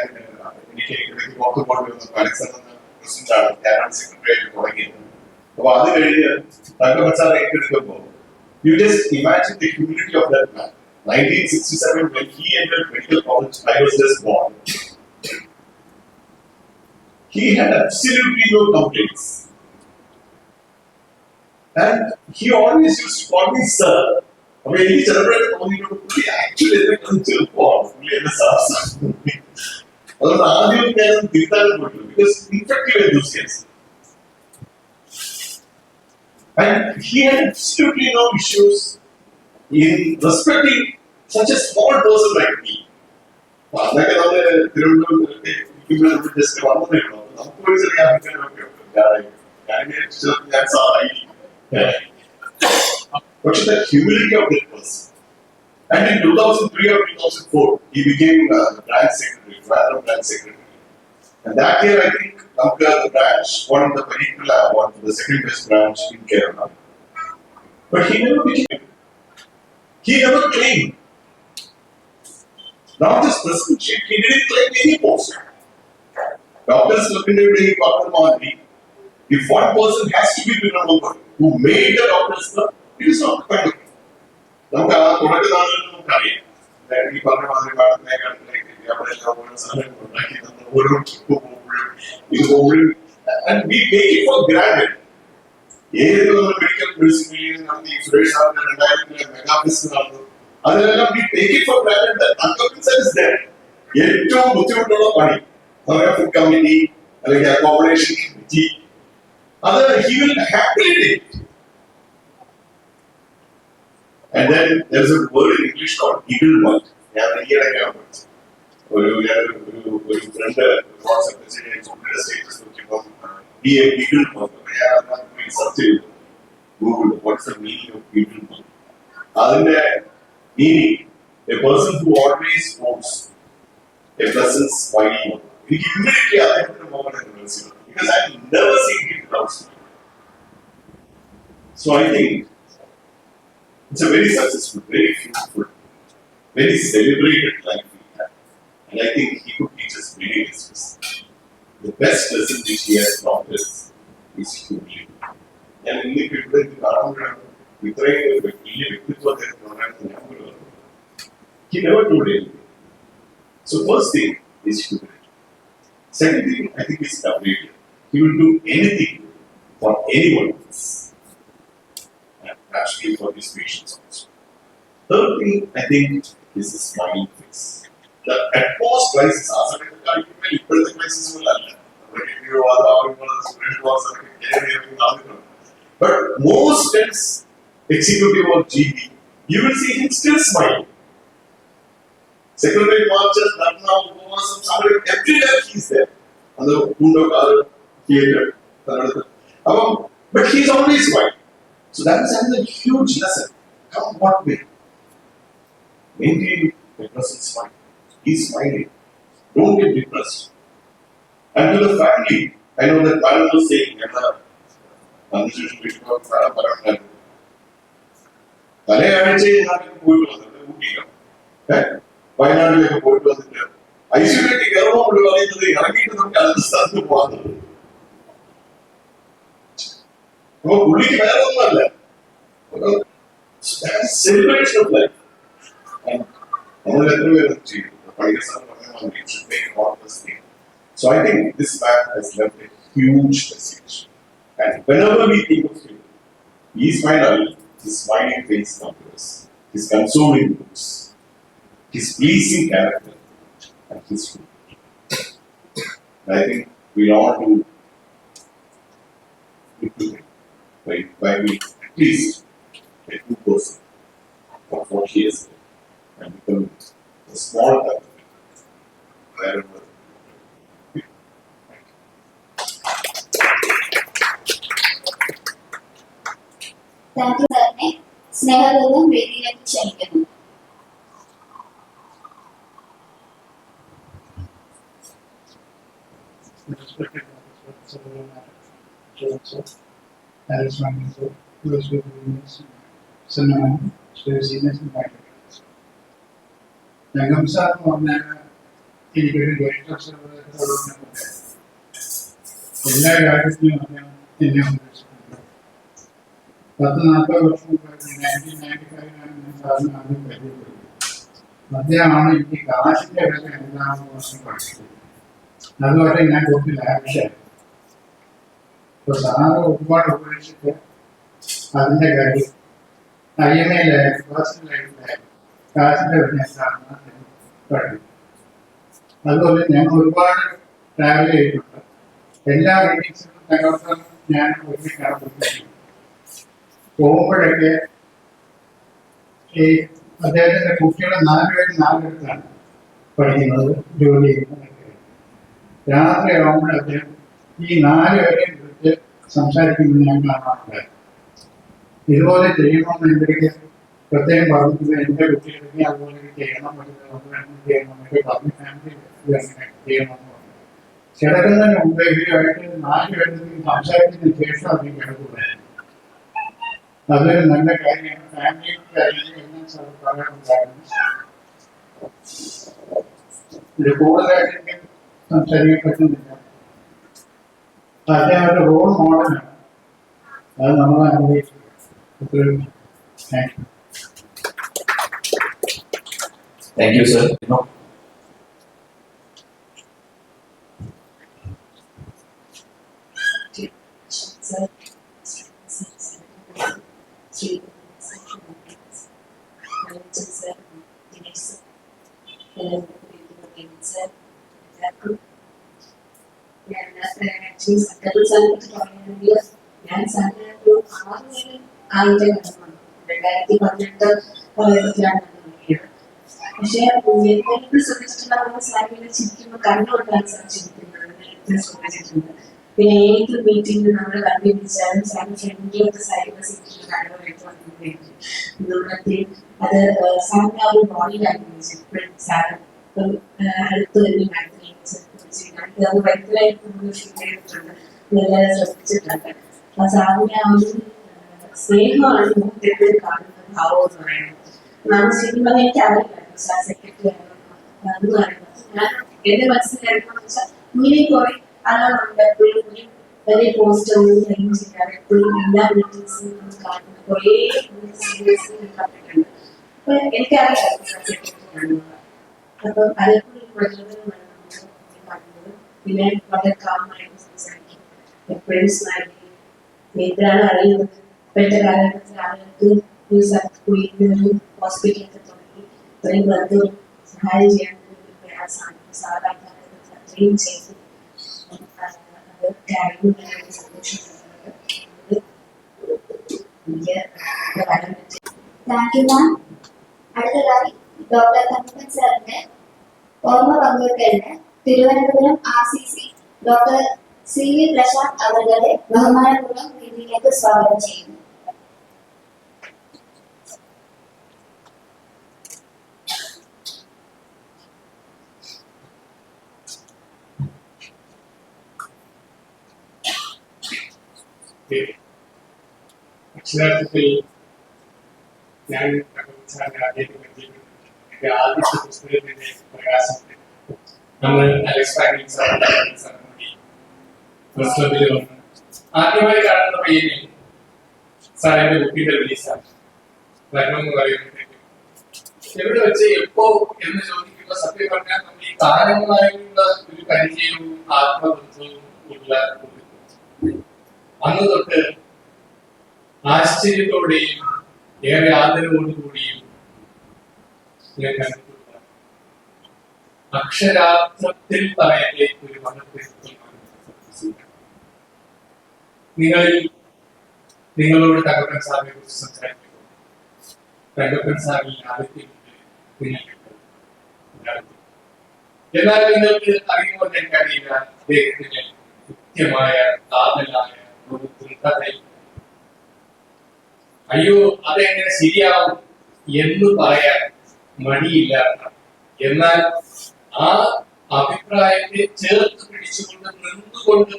എനിക്ക് ഇടയ്ക്ക് പുറത്തു പോകേണ്ടി വന്ന അലക്സൺ എന്ന പ്രസിഡന്റാണ് ഞാനാണ് സെക്രട്ടറി ആയിട്ട് തുടങ്ങിയത് അപ്പൊ അത് കഴിഞ്ഞ് തങ്കപ്പൻ സാർ ഏറ്റെടുക്കുമ്പോൾ you just imagine the humility of that man 1967 when he entered medical college I was just born he had absolutely no complaints and he always used to call me sir I mean he celebrated only to fully actually until born fully in the sauce because infective enthusiasm and he had absolutely no issues in respecting such a small person like me. ഇവിടെ just വന്നതേ ഉള്ളൂ. നമുക്കൊരു ചെറിയ അഭിപ്രായമൊക്കെ ഉണ്ട്. ഞാൻ സാറായി. പക്ഷെ the humility of that person. And in 2003 or 2004, he became branch secretary, Trivandrum branch secretary. And that year, I think, the branch won the Perikula award for the second best branch in Kerala. But he never became. He never claimed. Not just presidency, he didn't claim any post. Doctors looking at the Dr. Madri, if one person has to be remembered who made the doctors club, it is not the kind of thing. നമുക്ക് ആ തുടക്കനാളിൽ നമുക്കറിയാം ഈ പറഞ്ഞ മാതിരി ഓരോ trip പോകുമ്പോഴും ഇത് പോകുമ്പോഴും ഏത് നമ്മൾ മെഡിക്കൽ മെഡിസിൻ നടത്തി സുരേഷ് സാറിന്റെ 2000 മെഗാ ഫെസ്റ്റ് നടന്നു അതിലെല്ലാം we take it for granted that Tangapin is there. ഏറ്റവും ബുദ്ധിമുട്ടുള്ള പണി ഫുഡ് കമ്മിറ്റി അല്ലെങ്കിൽ അക്കോമഡേഷൻ കമ്മിറ്റി അത് he will happily take it. And then there's a word in English called eagle month. ഞാൻ ഈയിടയ്ക്കാണ് പഠിച്ചത്. ഒരു ഫ്രണ്ട് വാട്സ്ആപ്പ് മെസ്സേജ് സ്റ്റേറ്റസ് നോക്കിയപ്പോൾ be a eagle month. ഞാൻ സെർച്ച് ചെയ്തു Google what's the meaning of eagle month. അതിന്റെ meaning a person who always wants a pleasant smiling. എനിക്ക് immediately അദ്ദേഹത്തിന്റെ മുഖം മനസ്സിലാവും because I've never seen him without smiling. So I think it's a very successful, very fruitful, very celebrated life we have. And I think he could teach us many lessons. The best lesson which he has taught us is humility. And in the people in the Karamurana, he never told anything. So first thing is humility. Second thing, I think, is stability. He will do anything for anyone else. And actually for his patients also. Third thing, I think, is a smiling face. The utmost crisis, crisis but most tense executive of GB, you will see him still smiling. Secretary marches, Ratna, Upavasam, somebody, everywhere he is there. On the Kundakar theatre. But he is always smiling. So that is another huge lesson. Come what way. Maintain a pleasant smile. He's smiling. Don't get depressed. And to the family, I know that Paran was saying at the Constitution Bishop of Paran, തലയാഴ്ചയിലേക്ക് പോയിട്ട് വന്നിട്ട് ഊട്ടിയില്ല വയനാട്ടിലേക്ക് പോയിട്ട് വന്നിട്ട് ഐശ്വര്യക്ക് ഗർവമുള്ള പറയുന്നത് ഇറങ്ങിയിട്ട് നമുക്ക് അടുത്ത സ്ഥലത്ത് പോകാറുണ്ട്. അപ്പൊ പുള്ളിക്ക് വേറെ ഒന്നുമല്ല സെലിബ്രേഷൻ ഓഫ് ലൈഫ്. നമ്മൾ എത്ര പേര് ചെയ്യും പഴയ സ്ഥലം. So I think this man has left a huge message. And whenever we think of him, he is his smiling face comes to us, his consoling looks, his pleasing character, and his food. I think we ought to look to him by we at least a good person for 40 years and become a small type wherever. Thank you സാറിനെ സ്നേഹപൂർവ്വം വേദിയിലേക്ക് ക്ഷണിക്കുന്നു. രംഗം sir എന്ന് പറഞ്ഞാൽ എനിക്കൊരു എല്ലാ കാര്യത്തിലും അദ്ദേഹം എന്നെ ഉപദേശിച്ചിട്ടുണ്ട്. 10-40 വർഷം മുമ്പ് 1995 ഞാൻ സാറിന് ആദ്യം പരിചയപ്പെട്ടത്. അദ്ദേഹമാണ് എനിക്ക് കാശിന്റെ വില എന്താണെന്ന് വർഷം പഠിച്ചത്. അതുവരെ ഞാൻ കൂടുതൽ ആവശ്യമായി. ഇപ്പൊ സാറ് ഒരുപാട് ഉപദേശിച്ച് അതിന്റെ കാര്യം IMA-യിലായാലും പേഴ്സണൽ ലൈഫിലായാലും കാശിന്റെ വില എന്താണെന്ന് പഠിക്കും. അതുപോലെ ഞാൻ ഒരുപാട് ട്രാവൽ ചെയ്തിട്ടുണ്ട്. എല്ലാ മീറ്റിംഗ്സിലും ഞങ്ങൾക്ക് ഞാൻ ഒരുമിച്ചാണ് പോയിരിക്കുന്നത്. പോകുമ്പോഴൊക്കെ ഈ അദ്ദേഹത്തിന്റെ കുട്ടികളെ 4 പേര് 4 പഠിക്കുന്നത് ജോലി ചെയ്യുന്നതൊക്കെ. രാത്രിയാകുമ്പോൾ അദ്ദേഹം ഈ 4 പേരെയും കുറിച്ച് സംസാരിക്കുന്നത് ഞാൻ കാണാറുണ്ട്. ഇതുപോലെ ചെയ്യണമെന്ന് എന്തൊക്കെ പ്രത്യേകം പറഞ്ഞിട്ടുണ്ട്. എൻ്റെ കുട്ടികളെ അതുപോലെ ചെയ്യണം, എന്നൊക്കെ പറഞ്ഞ് ഫാമിലി അങ്ങനെ ചെയ്യണമെന്ന് പറഞ്ഞു. കിടക്കുന്നതിന് മുമ്പ് ഇവരുമായിട്ട് 4 പേരും സംസാരിച്ചതിന് ശേഷം അത് കിടക്കുകയായിരുന്നു. അതൊരു നല്ല കാര്യമാണ്. ഫാമിലി കാര്യങ്ങൾ എല്ലാം പറയാറുണ്ടായിരുന്നു. ഇത് കൂടുതലായിട്ട് സംസാരിക്കാൻ പറ്റുന്നില്ല. അദ്ദേഹം ഒരു റോൾ മോഡലാണ്. അത് നമ്മൾ അനുഭവിക്കുക. Thank you. Thank you, sir. ഞാൻ സാറിന് ഒരു 6 2018 2018 പക്ഷെ എനിക്ക് ശ്രദ്ധിച്ചിട്ടുള്ള സാരിയുടെ ചിരിക്കുമ്പോൾ കണ്ണുകൊണ്ടാണ് സാർ ചിരിക്കുന്നത് ശ്രദ്ധിച്ചിട്ടുണ്ട്. പിന്നെ ഏത് മീറ്റിംഗിൽ നമ്മൾ കണ്ടുപിടിച്ചാലും സാർ ഫ്രണ്ട്ലിയൊക്കെ സാരിയുടെ ചിരിക്കുന്ന കണ്ണുകളായിട്ട് വന്നിട്ടുണ്ട്. നമ്മളൊക്കെ അത് സാറിന്റെ ആ ഒരു ബോഡി ലാംഗ്വേജ് എപ്പോഴും സാർ അടുത്ത് തന്നെ മാറ്റി അത് ഭയങ്കരമായിട്ട് നമ്മൾ ഫീൽ ചെയ്തിട്ടുണ്ട്, നല്ല ശ്രദ്ധിച്ചിട്ടുണ്ട്. ആ സാറിന്റെ ആ ഒരു സ്നേഹമാണ് നമുക്ക് എപ്പോഴും കാണുന്ന ഭാവം എന്ന് പറയുന്നത്. നമ്മൾ ശരിക്കും എനിക്ക് അറിയില്ല സെക്രട്ടറി എന്ന് പറയുന്നത്. ഞാൻ എന്റെ മനസ്സിലായിരുന്നു വെച്ചാൽ ഇങ്ങനെ കുറെ ആളുകളുണ്ട് എപ്പോഴും വലിയ പോസ്റ്റ് ഒന്നും ചെയ്യാറ് എപ്പോഴും എല്ലാ മീറ്റിംഗ്സും കാണുന്ന കുറെ സീരിയസ് കണ്ടിട്ടുണ്ട്. അപ്പൊ എനിക്കറിയാം സെക്രട്ടറി കാണുന്നത്. അപ്പം അതെപ്പോഴും പ്രചോദനമാണ് നമുക്ക് കാണുന്നത്. പിന്നെ വളരെ കാമായിട്ട് സംസാരിക്കും, എപ്പോഴും സ്നേഹിക്കും. എന്താണ് അറിയുന്നത് ഇപ്പോഴത്തെ കാലഘട്ടത്തിൽ ആളുകൾക്ക് ഒരു സ്ഥലത്ത് പോയി ഒരു ഹോസ്പിറ്റലൊക്കെ തുടങ്ങി ഇത്രയും പേർക്ക് സഹായം ചെയ്യാൻ പ്രയാസമാണ്. സാധാരണക്കാരെ അത്രയും ചെയ്ത് താങ്ക് യു മാം. അടുത്തതായി ഡോക്ടർ തങ്കപ്പൻ സാറിന്റെ ഓർമ്മ പങ്കുവെക്കലിന് Thiruvananthapuram RCC doctor CV Prashanth അവരുടെ ബഹുമാനപൂർവ്വം വേദിയിലേക്ക് സ്വാഗതം ചെയ്യുന്നു. അക്ഷരാർത്ഥത്തിൽ ഞാൻ ആദ്യത്തെ പുസ്തകത്തിന്റെ പ്രകാശനം നമ്മൾ അലക്സ് ഫ്രാങ്ക്ലിൻ സാറിനോട് ഫസ്റ്റ് ക്ലബിൽ വന്ന് ആദ്യമായി കാണുന്ന പയ്യനെ സാറിന്റെ കുട്ടിയുടെ റിലീസാണ് വരണം എന്ന് പറയുമ്പോഴത്തേക്കും എവിടെ വെച്ച് എപ്പോ എന്ന് ചോദിക്കുമ്പോൾ സത്യം പറഞ്ഞാൽ നമ്മൾ ഈ താരങ്ങളായിട്ടുള്ള ഒരു പരിചയവും ആത്മബന്ധവും ഉള്ള അന്ന് തൊട്ട് ആശ്ചര്യത്തോടെയും ഏറെ ആദരവോടുകൂടിയും ഞാൻ കണ്ടിട്ടുള്ള അക്ഷരാർത്ഥത്തിൽ പറയട്ടെ ഒരു മഹത്വമാണ്. നിങ്ങളോട് തങ്കപ്പൻ സാറിനെ കുറിച്ച് സംസാരിക്കുമ്പോൾ തങ്കപ്പൻ സാറിൽ ആദ്യത്തെ എന്നാൽ നിങ്ങൾക്ക് അറിയുമ്പോൾ എനിക്കറിയില്ല അദ്ദേഹത്തിന് കൃത്യമായ കാതലായ ഒരു ദൃഢതയും അയ്യോ അതെങ്ങനെ ശരിയാവും എന്ന് പറയാൻ മടിയില്ലാത്ത, എന്നാൽ ആ അഭിപ്രായത്തെ ചേർത്ത് പിടിച്ചുകൊണ്ട് നിന്നുകൊണ്ട്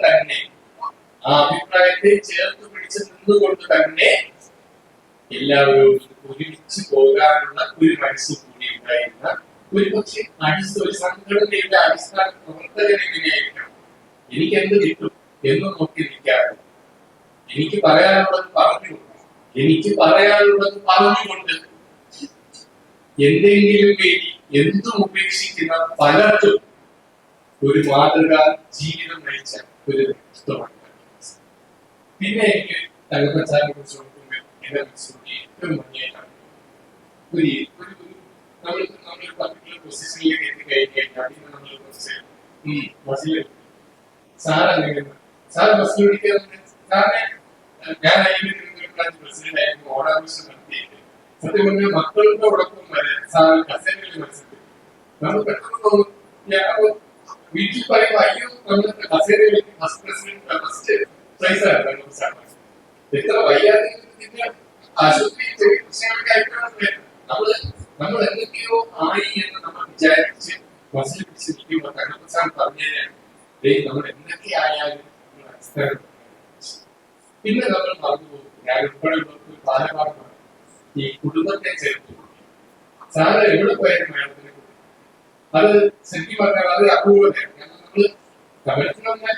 തന്നെ എല്ലാവരും ഒരുമിച്ച് പോകാനുള്ള ഒരു മനസ്സ് കൂടി ഉണ്ടായിരുന്ന ഒരു പക്ഷെ ഒരു സംഘടനയുടെ അടിസ്ഥാന പ്രവർത്തകൻ എങ്ങനെയായിരിക്കണം, എനിക്ക് എന്ത് കിട്ടും എന്ന് നോക്കി നിൽക്കാതെ എനിക്ക് പറയാനുള്ളത് പറഞ്ഞുകൊണ്ട് എന്തെങ്കിലും വേണ്ടി എന്തും ഉപേക്ഷിക്കുന്ന പലർക്കും ഒരു മാതൃകാ ജീവിതം നയിച്ച ഒരു വ്യക്തിത്വമാണ്. പിന്നെ എനിക്ക് തങ്കപ്പൻ കുറിച്ച് നോക്കുമ്പോൾ എന്റെ മനസ്സിലൂടെ ഏറ്റവും ഭംഗിയായിട്ടാണ് നമ്മൾ പർട്ടിക്കുലർ പൊസിഷനിലേക്ക് എത്തിക്കഴിഞ്ഞാൽ പിന്നെ നമ്മൾ കുറച്ച് ബസ്സിൽ സാർ ബസ്സിൽ ഓടിക്കാറുണ്ട്. സാറിനെ ഞാൻ പ്രസിഡന്റ് ആയിരുന്നു ഓണാഘോഷം നടത്തിയിട്ട് സത്യം പറഞ്ഞാൽ മക്കളുടെ ഉടക്കം വരെ സാറ് കസേരയിൽ മത്സരത്തിൽ നമ്മൾ പെട്ടെന്ന് തോന്നും വീട്ടിൽ പറയുമ്പോൾ അയ്യോ നമ്മൾ കസേരയിൽ ഫസ്റ്റ് പ്രസിഡന്റ് ഫസ്റ്റ് പ്രൈസാണ്. എത്ര വയ്യാതെ ആശുപത്രി ചെറിയ പ്രശ്നങ്ങളൊക്കെ ആയിട്ടാണ് നമ്മൾ എന്തൊക്കെയോ ആയി എന്ന് നമ്മൾ വിചാരിച്ച് മനസ്സിൽ പിടിച്ചിരിക്കുമ്പോൾ കണ്ണപ്രസാദ് പറഞ്ഞതിനാണ് നമ്മൾ എന്തൊക്കെ ആയാലും പിന്നെ നമ്മൾ മറന്നുപോകും. ഞാൻ ഉൾപ്പെടെയുള്ളവർക്ക് ബാലപാഠമാണ് ഈ കുടുംബത്തെ ചേർത്ത് സാറ് എവിടെ പോയാലും മേഡത്തിനെ കൂടി അത് ശരിക്കും പറഞ്ഞാൽ അത് അപൂർവതയാണ്. കാരണം നമ്മള് കമലത്തിന് വന്നാൽ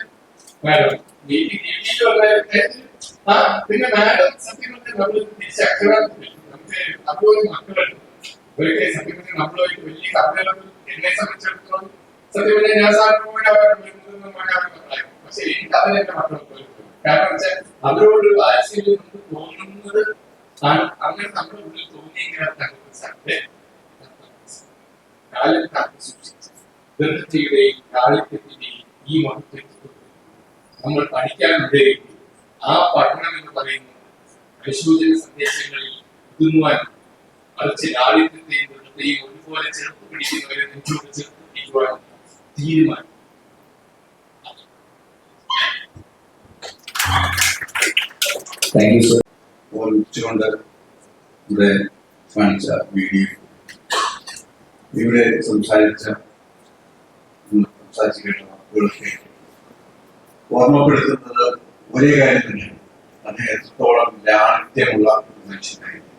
മാഡം വീട്ടിൽ വന്നാലൊക്കെ പിന്നെ മാഡം സത്യം പറഞ്ഞാൽ നമ്മൾ തിരിച്ച് അക്ഷരാർത്ഥത്തിൽ നമുക്ക് അതുപോലെ മക്കളുണ്ട്. ഒരിക്കൽ സത്യം പറഞ്ഞാൽ നമ്മളുമായിട്ട് വലിയ കഥകളൊന്നും എന്നെ സംബന്ധിച്ചിടത്തോളം സത്യം പറഞ്ഞാൽ ഞാൻ സാറിന് മക്കളായിരുന്നു. പക്ഷെ എനിക്ക് അവൻ എന്റെ മക്കളെ പോലെ കാരണം വെച്ചാൽ അവരോട് വാത്സല്യം നമുക്ക് തോന്നുന്നത് അങ്ങനെ നമ്മുടെ ഉള്ളിൽ തോന്നിയെങ്കിലാണ് കാലം കാത്തു സൂക്ഷിച്ച് ദൃഢതയുടെയും ലാളിത്യത്തിന്റെയും ഈ മഹത്വത്തിൽ നമ്മൾ പഠിക്കാനുണ്ട്. ആ പഠനം എന്ന് പറയുന്നത് പരിശോധന സന്ദേശങ്ങളിൽ ഒതുങ്ങുവാൻ മറിച്ച് ലാളിത്യത്തെയും ദൃഢതയും ഒരുപോലെ ചെറുപ്പ് പിടിക്കുന്നവരെ നെഞ്ചോട് ചെറുപ്പ് പിടിക്കുവാൻ തീരുമാനം. Thank you sir. ഓർമ്മിച്ചുകൊണ്ട് ഇവിടെ കാണിച്ച വീഡിയോ ഇവിടെ സംസാരിച്ച് കേട്ട വാക്കുകളൊക്കെ ഓർമ്മപ്പെടുത്തുന്നത് ഒരേ കാര്യം തന്നെയാണ്. അദ്ദേഹത്തോളം ലാളിത്യമുള്ള ഒരു മനുഷ്യനായിരുന്നു.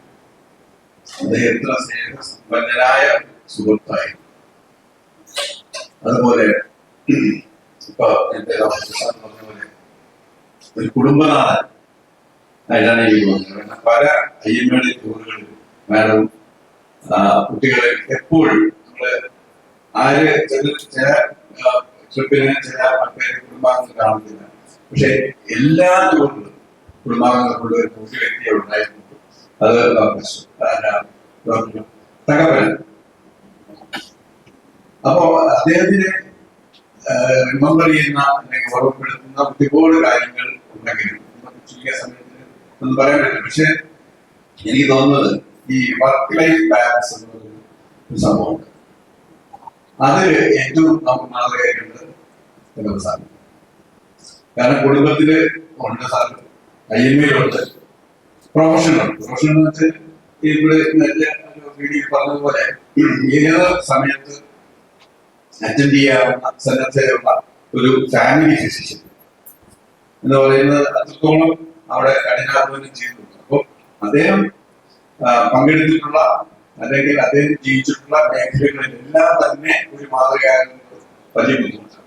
അദ്ദേഹം എത്ര സ്നേഹസമ്പന്നനായ സുഹൃത്തായിരുന്നു. അതുപോലെ ഇപ്പൊ എന്റെ പറഞ്ഞ പോലെ ഒരു കുടുംബനാഥൻ ആയിട്ടാണ് എനിക്ക് തോന്നുന്നത്. പല അയ്യമ്മയുടെ ടൂറുകളിൽ മാഡം കുട്ടികളെ എപ്പോഴും നമ്മള് ആര് ചില ട്രിപ്പിന് ചില ആൾക്കാരെ കുടുംബാംഗങ്ങൾ കാണുന്നില്ല. പക്ഷെ എല്ലാ ടൂറിലും കുടുംബാംഗങ്ങൾക്കുള്ള ഒരു മുഖ്യ വ്യക്തി ഉണ്ടായിരുന്നു. അത് തകപ്പൻ. അപ്പോ അദ്ദേഹത്തിന് റിമംബർ ചെയ്യുന്ന അല്ലെങ്കിൽ ഓർമ്മപ്പെടുത്തുന്ന ഒരുപാട് കാര്യങ്ങൾ ഉണ്ടെങ്കിലും നമുക്ക് ചുരുങ്ങിയ സമയത്തിന് ഒന്നും പറയാൻ പറ്റില്ല. പക്ഷെ എനിക്ക് തോന്നുന്നത് ഈ വർക്ക് ലൈഫ് ബാലൻസ് എന്നൊരു സംഭവമുണ്ട്. അത് ഏറ്റവും നമുക്ക് മാതൃകയാക്കേണ്ടത് സാധനം. കാരണം കുടുംബത്തില് ഉണ്ട് സാധനം, അയ്യമ്മയിലുണ്ട്, പ്രൊഫഷനുണ്ട്. പ്രൊഫഷൻ എന്ന് വെച്ചാൽ ഇവിടെ വീഡിയോ പറഞ്ഞതുപോലെ ഏത് സമയത്ത് അറ്റൻഡ് ചെയ്യാവുന്ന സന്നദ്ധതയുള്ള ഒരു ഫാമിലി ഫിസിഷ്യൻ എന്ന് പറയുന്നത് അത്രത്തോളം അവിടെ കഠിനാധ്വാനം ചെയ്യുന്നുണ്ട്. അപ്പോൾ അദ്ദേഹം പങ്കെടുത്തിട്ടുള്ള അല്ലെങ്കിൽ അദ്ദേഹം ജീവിച്ചിട്ടുള്ള മേഖലകളിലെല്ലാം തന്നെ ഒരു മാതൃകയാകുന്നത് വലിയ ബുദ്ധിമുട്ടാണ്.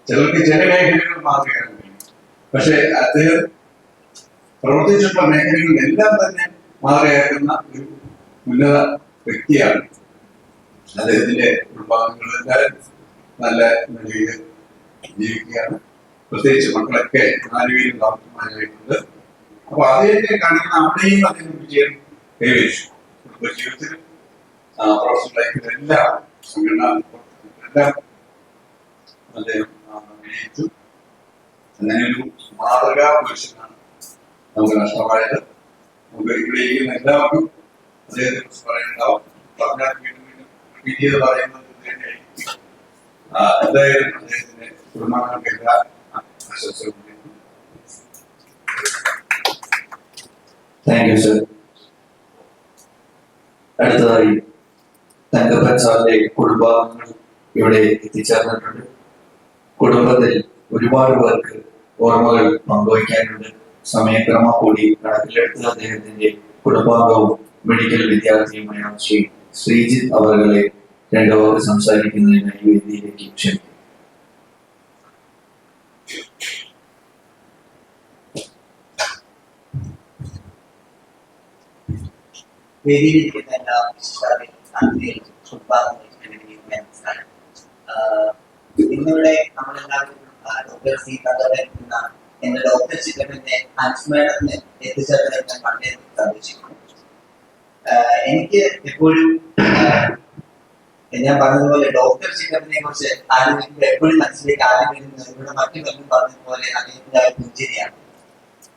ചിലർക്ക് ചില മേഖലകൾ മാതൃകയാകാൻ കഴിയും. പക്ഷെ അദ്ദേഹം പ്രവർത്തിച്ചിട്ടുള്ള മേഖലകളിലെല്ലാം തന്നെ മാതൃകയാക്കുന്ന ഒരു ഉന്നത വ്യക്തിയാണ്. അദ്ദേഹത്തിന്റെ കുടുംബാംഗങ്ങളെല്ലാവരും നല്ല നിലയിൽ ജീവിക്കുകയാണ്. പ്രത്യേകിച്ച് മക്കളൊക്കെ 4 പേരും ഡോക്ടർമാരായിട്ടുണ്ട്. അപ്പൊ അദ്ദേഹത്തെ കാണിക്കുന്ന അവിടെയും അദ്ദേഹം വിജയം കൈവരിച്ചു. കുടുംബ ജീവിതത്തിലും പ്രൊഫഷണൽ ലൈഫിലും എല്ലാം എല്ലാം അദ്ദേഹം വിജയിച്ചു. അങ്ങനെ ഒരു മാതൃകാ പുരുഷനാണ് നമുക്ക് നഷ്ടമായത്. നമുക്ക് ഇവിടെ ഇരിക്കുന്ന എല്ലാവർക്കും അദ്ദേഹത്തെ കുറിച്ച് പറയുന്നുണ്ടാവും. പറഞ്ഞാൽ വീണ്ടും വീണ്ടും റിപ്പീറ്റ് ചെയ്ത് പറയുന്നത് എന്തായാലും അദ്ദേഹത്തിന്റെ കുടുംബാംഗങ്ങൾക്ക് എല്ലാ ആശംസകളും. Thank you sir. അടുത്തതായി തങ്കപ്പൻ സാറിന്റെ കുടുംബാംഗങ്ങൾ ഇവിടെ എത്തിച്ചേർന്നിട്ടുണ്ട്. കുടുംബത്തിൽ ഒരുപാട് പേർക്ക് ഓർമ്മകൾ പങ്കുവയ്ക്കാനുണ്ട്. സമയക്രമം കൂടി കണക്കിലെടുത്ത് അദ്ദേഹത്തിന്റെ കുടുംബാംഗവും മെഡിക്കൽ വിദ്യാർത്ഥിയുമായ ശ്രീ ശ്രീജിത്ത് അവരെ 2 വാക്ക് സംസാരിക്കുന്നതിനായി വേദിയിലേക്ക് ക്ഷണിക്കും. വേദിയിലിരിക്കുന്ന എല്ലാ ഇന്നിവിടെ നമ്മളെല്ലാവരും ഡോക്ടർ സി തങ്കപ്പൻ എന്ന ഡോക്ടർ ചിത്രത്തിന്റെ അനുസ്മരണത്തിന് എത്തിച്ചേർന്നതിൽ ഞാൻ വളരെ സന്തോഷിക്കുന്നു. എനിക്ക് എപ്പോഴും ഞാൻ പറഞ്ഞതുപോലെ ഡോക്ടർ ചിത്രത്തിനെ കുറിച്ച് ആലോചിക്കുമ്പോൾ എപ്പോഴും മനസ്സിലേക്ക് ആദ്യം വരുന്നത് ഇവിടെ മറ്റു പലരും പറഞ്ഞതുപോലെ അദ്ദേഹത്തിന്റെ ഒരു പുഞ്ചിരിയാണ്.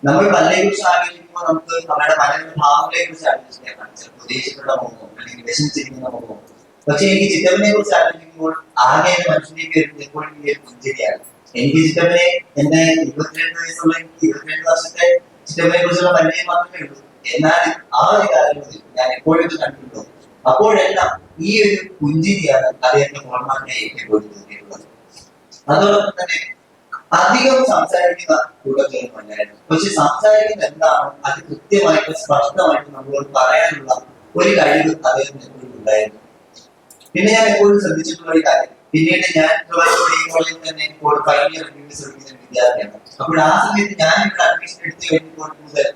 നമ്മൾ പലരെ കുറിച്ച് ആലോചിക്കുമ്പോൾ നമുക്ക് അവരുടെ പല ഭാവങ്ങളെ കുറിച്ച് ആലോചിക്കാൻ ചിലപ്പോൾ ഉദ്ദേശിച്ചിട്ടുള്ള മുഖമോ അല്ലെങ്കിൽ വിഷമിച്ചിരിക്കുന്ന മുഖമോ പക്ഷെ എനിക്ക് ചിറ്റപ്പനെ കുറിച്ച് ആലോചിക്കുമ്പോൾ ആകെ എന്റെ മനസ്സിലേക്ക് വരുന്നത് എപ്പോഴും ഈ ഒരു പുഞ്ചിരിയാണ്. എനിക്ക് ചിറ്റപ്പനെ എന്റെ 22 വയസ്സുള്ള എനിക്ക് 22 വർഷത്തെ ചിറ്റപ്പനെ കുറിച്ചുള്ള പരിചയം മാത്രമേ ഉള്ളൂ. എന്നാൽ ആ ഒരു കാലങ്ങളിൽ ഞാൻ എപ്പോഴും ഇത് കണ്ടിട്ടുള്ളൂ. അപ്പോഴെല്ലാം ഈ ഒരു പുഞ്ചിരിയാണ് അദ്ദേഹത്തെ ഓർമ്മയെ എപ്പോഴും തോന്നിയിട്ടുള്ളത്. അതോടൊപ്പം തന്നെ അധികം സംസാരിക്കുന്ന കൂട്ടത്തിലൊന്നും അല്ലായിരുന്നു. പക്ഷെ സംസാരിക്കുന്നത് എന്താണോ അത് കൃത്യമായിട്ട് സ്പഷ്ടമായിട്ട് നമ്മളോട് പറയാനുള്ള ഒരു കഴിവ് അദ്ദേഹത്തിന് എപ്പോഴും ഉണ്ടായിരുന്നു. പിന്നെ ഞാൻ എപ്പോഴും ശ്രദ്ധിച്ചിട്ടുള്ള ഒരു കാര്യം, പിന്നീട് ഞാൻ കോളേജിൽ തന്നെ ഇപ്പോൾ ഫൈനൽ ഇയർ ശ്രമിക്കുന്ന വിദ്യാർത്ഥിയാണ്. അപ്പോൾ ആ സമയത്ത് ഞാൻ ഇവിടെ അഡ്മിഷൻ എടുത്തു കഴിഞ്ഞപ്പോൾ മുതൽ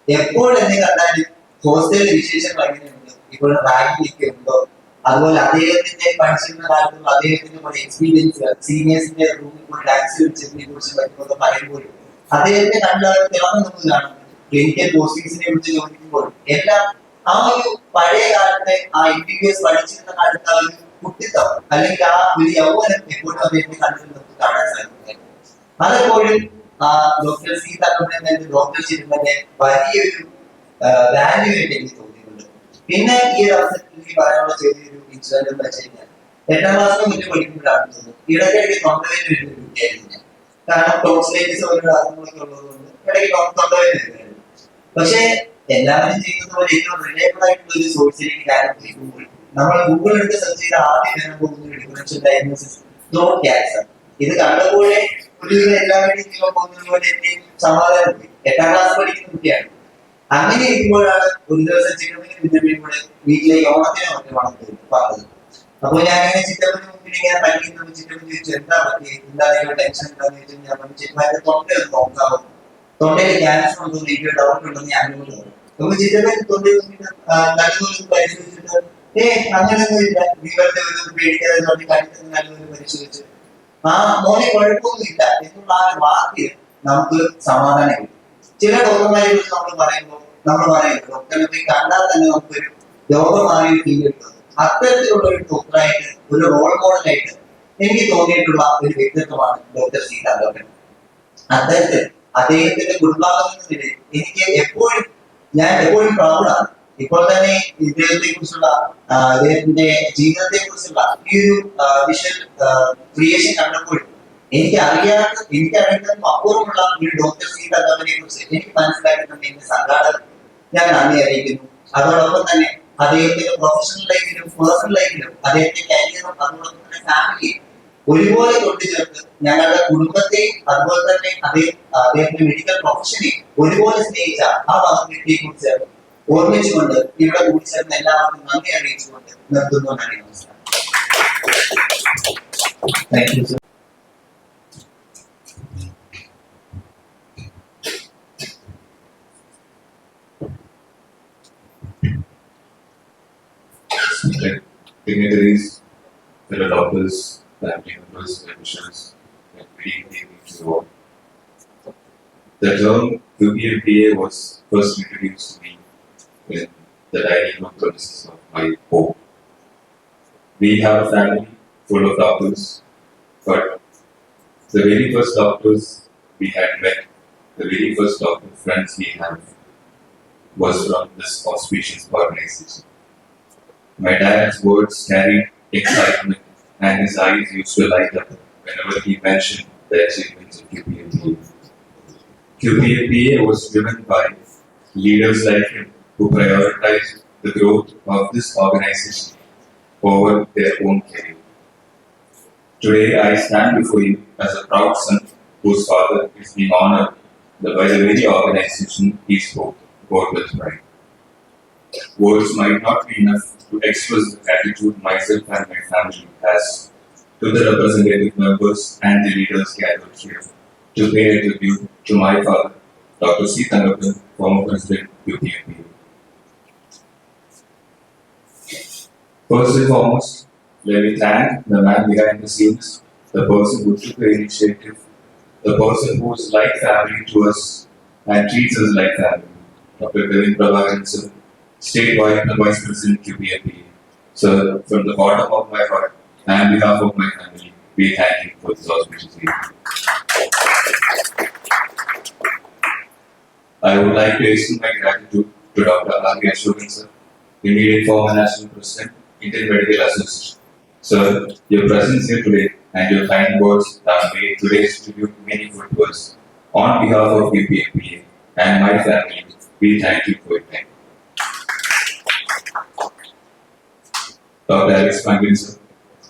എപ്പോൾ എന്നെ കണ്ടാലും ഹോസ്റ്റലിലെ വിശേഷങ്ങൾ എങ്ങനെയുണ്ട്, ഇപ്പോൾ റാങ്കിങ് ഒക്കെ ഉണ്ടോ, അതുപോലെ അദ്ദേഹത്തിന്റെ പഠിച്ചിരുന്ന കാലത്തുള്ള അദ്ദേഹത്തിന്റെ കുറെ എക്സ്പീരിയൻസുകൾ, സീനിയേഴ്സിന്റെ റൂമിൽ പോയി ഡാൻസ് കളിച്ചതിനെ കുറിച്ച് പറ്റുമ്പോൾ പറയുമ്പോഴും അദ്ദേഹത്തെ കണ്ടാൽ തിളക്കം നമുക്ക് കാണും. ക്ലിനിക്കൽ പോസ്റ്റിംഗ്സിനെ കുറിച്ച് ചോദിക്കുമ്പോൾ എല്ലാം ആ ഒരു പഴയ കാലത്തെ ആ MBBS പഠിച്ചിരുന്ന കാലത്ത് ആ ഒരു കുട്ടിത്തം അല്ലെങ്കിൽ ആ ഒരു യൗവനം എപ്പോഴും അദ്ദേഹത്തെ കണ്ടിട്ട് നമുക്ക് കാണാൻ സാധിക്കും. അതെപ്പോഴും ഡോക്ടർ സി തങ്കപ്പൻ ഡോക്ടർ ചിരുമന്റെ വലിയൊരു വാല്യൂ ആയിട്ട് എനിക്ക് തോന്നിയിട്ടുണ്ട്. പിന്നെ ഈ ഒരു അവസരത്തിൽ എനിക്ക് പറയാനുള്ള ചെറിയൊരു ഇൻസിഡന്റ് എന്ന് വെച്ച് കഴിഞ്ഞാൽ 8ാം ക്ലാസ്സിന് മുന്നേ പഠിക്കുമ്പോഴാണ് തോന്നുന്നത് ഇടയ്ക്കിടയ്ക്ക് തൊണ്ടവേദന വരുന്ന ഒരു കുട്ടിയായിരുന്നു ഞാൻ. കാരണം ടോക്സിലൈറ്റിസ് പോലുള്ള അസുഖങ്ങളൊക്കെ ഉള്ളതുകൊണ്ട് ഇടയ്ക്ക് തൊണ്ടവേദന വരുമായിരുന്നു. പക്ഷെ എല്ലാവരും ചെയ്യുന്നത് പോലെ ഏറ്റവും റിലയബിൾ ആയിട്ടുള്ള ഒരു സോഴ്സിലേക്ക് കാര്യം ഗൂഗിൾ. നമ്മൾ ഗൂഗിൾ എടുത്ത് സെർച്ച് ചെയ്ത ആദ്യം വരാൻ പോകുന്ന ഒരു ഡിഫറൻഷ്യൽ ഡയഗ്നോസിസ് ത്രോട്ട് ക്യാൻസർ. ഇത് കണ്ടപോലെ ഒരു എല്ലാവരും പോകുന്നത് പോലെ എനിക്ക് സമാധാനം പോയി. 8ാം ക്ലാസ് പഠിക്കുന്ന കുട്ടിയാണ്. അങ്ങനെ ഇരിക്കുമ്പോഴാണ് ഒരു ദിവസം ചിക്കപ്പിന് മുന്നേ കൂടെ വീട്ടിലേക്ക് ഓണത്തിനോ മറ്റോ പറഞ്ഞത്. അപ്പൊ ഞാൻ ഇങ്ങനെ ചിക്കപ്പിന് മുമ്പിൽ ഇങ്ങനെ പഠിക്കുന്ന ചിക്കപ്പിന് ചോദിച്ചു എന്താ പറ്റിയത്, എന്താ നിങ്ങൾ ടെൻഷൻ എന്താന്ന് ചോദിച്ചാൽ ഞാൻ പറഞ്ഞു ചിക്കപ്പാന്റെ തൊണ്ടയൊന്ന് നോക്കാമോ, തൊണ്ടയിൽ ക്യാൻസർ ഉണ്ടോ എനിക്ക് ഡൗട്ട് ഉണ്ടെന്ന് ഞാൻ അങ്ങോട്ട് പറഞ്ഞു. നമുക്ക് ചിക്കപ്പൻ തൊണ്ടയിൽ നല്ലതൊന്നും പരിശോധിച്ചിട്ട് അങ്ങനെയൊന്നും ഇല്ല, വിവരത്തെ ഒരു പേടിക്കാതെ പറഞ്ഞ് കഴുത്തിന് നല്ലതൊരു പരിശോധിച്ചു ആ മോനെ കുഴപ്പമൊന്നുമില്ല എന്നുള്ള ആ വാക്ക് നമുക്ക് സമാധാനം കിട്ടും. ചില ഡോക്ടർമാരെ കുറിച്ച് നമ്മൾ പറയുമ്പോൾ ഡോക്ടറെ പോയി കണ്ടാൽ തന്നെ നമുക്കൊരു രോഗമായ ഫീൽ കിട്ടുന്നത്. അത്തരത്തിലുള്ള ഒരു ഡോക്ടറായിട്ട് ഒരു റോൾ മോഡലായിട്ട് എനിക്ക് തോന്നിയിട്ടുള്ള ഒരു വ്യക്തിത്വമാണ് ഡോക്ടർ സി തങ്കപ്പൻ. അത്തരത്തിൽ അദ്ദേഹത്തിന്റെ കുടുംബാംഗങ്ങളിൽ എനിക്ക് ഞാൻ എപ്പോഴും പ്രൗഡാണ്. ഇപ്പോൾ തന്നെ ഇദ്ദേഹത്തെ കുറിച്ചുള്ള അദ്ദേഹത്തിന്റെ ജീവിതത്തെ കുറിച്ചുള്ള ഈ ഒരു വിഷ്വൽ ക്രിയേഷൻ കണ്ടപ്പോൾ എനിക്കറിയുന്നതും അപ്പുറമുള്ള ഒരു ഡോക്ടർ സി തങ്കപ്പനെ കുറിച്ച് എനിക്ക് മനസ്സിലാക്കുന്നത് എന്റെ സംഘാടകർ ഞാൻ നന്ദി അറിയിക്കുന്നു. അതോടൊപ്പം തന്നെ അദ്ദേഹത്തിന്റെ പ്രൊഫഷണൽ ലൈഫിലും പേഴ്സണൽ ലൈഫിലും അദ്ദേഹത്തിന്റെ കരിയറും അതോടൊപ്പം തന്നെ ഫാമിലിയും ഒരുപോലെ കൊണ്ടുചേർത്ത് ഞങ്ങളുടെ കുടുംബത്തെയും അതുപോലെ തന്നെ അദ്ദേഹത്തിന്റെ മെഡിക്കൽ പ്രൊഫഷനെയും ഒരുപോലെ സ്നേഹിച്ച ആ വ്യക്തിയെ കുറിച്ച് ഓർമ്മിച്ചുകൊണ്ട് ഇവിടെ കൂടിച്ചേർന്ന എല്ലാവർക്കും നന്ദി അറിയിച്ചുകൊണ്ട് നിർത്തുന്നു. നന്ദി, നമസ്കാരം. Thank you, sir. Dignitaries, fellow doctors, family members, physicians, and good evening to you all. The term QPMPA was first introduced to me in the dining room premises of my home. We have a family full of doctors, but the very first doctors we had met, the very first doctor friends we had, was from this auspicious organization. My dad's words carried excitement and his eyes used to light up whenever he mentioned the achievements of QPMPA. QPMPA was driven by leaders like him who prioritized the growth of this organization over their own career. Today I stand before you as a proud son whose father is being honored by the very organization he spoke about with pride. Words might not be enough to express the gratitude myself and my family has to the representative members and the leaders gathered here to pay a tribute to my father, Dr. C. Tangappan, former President, QPMPA. First and foremost, let me thank the man behind the scenes, the person who took the initiative, the person who is like family to us and treats us like family, Dr. Devin Prabhakaran, sir, statewide Vice President QPMPA. Sir, from the bottom of my heart and on behalf of my family, we thank you for this auspicious evening. I would like to extend my gratitude to Dr. R. K. Ashokan, sir, immediate former National President, Indian Medical Association. Sir, your presence here today and your kind words have made today's tribute meaningful to us. On behalf of UPMPA and my family, we thank you for your time. Dr. Alex Franklin, sir,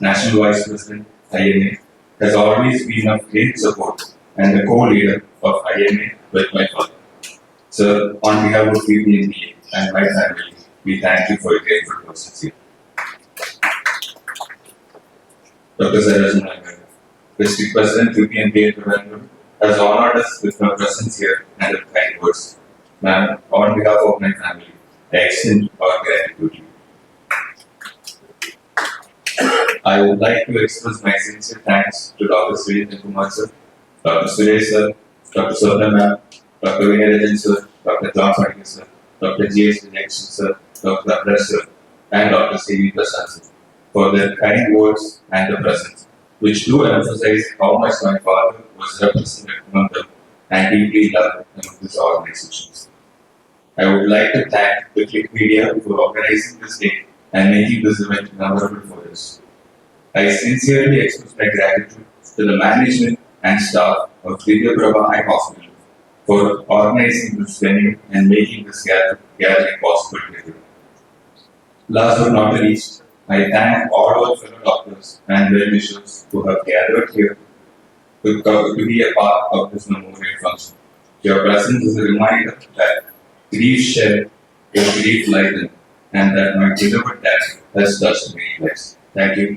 National Vice President, IMA, has always been of great support and the co-leader of IMA with my father. Sir, on behalf of UPMPA and my family, we thank you for your grateful presence here. Dr. Saraj Mulanga, District President, UPMPA Trivandrum, has honored us with her presence here and her kind words. Ma'am, on behalf of my family, I extend our gratitude to you. I would like to express my sincere thanks to Dr. Sridhar Kumar sir, Dr. Suresh sir, Dr. Swarna ma'am, Dr. Vinarajan sir, Dr. John Panikar sir, Dr. G.S. Jackson sir, Dr. Abrar sir, and Dr. C.V. Prasad sir for their kind words and the presence, which do emphasize how much my father was represented among them and deeply loved among these organizations. I would like to thank the Click Media for organizing this day and making this event memorable for us. I sincerely express my gratitude to the management and staff of Vidya Prabha Eye Hospital for organizing this venue and making this gathering possible today. Last but not least, I thank all our fellow doctors and well-wishers who have gathered here to be a part of this memorial function. Your presence is a reminder that grief shared is grief lightened, and that my beloved dad has touched many lives. Thank you.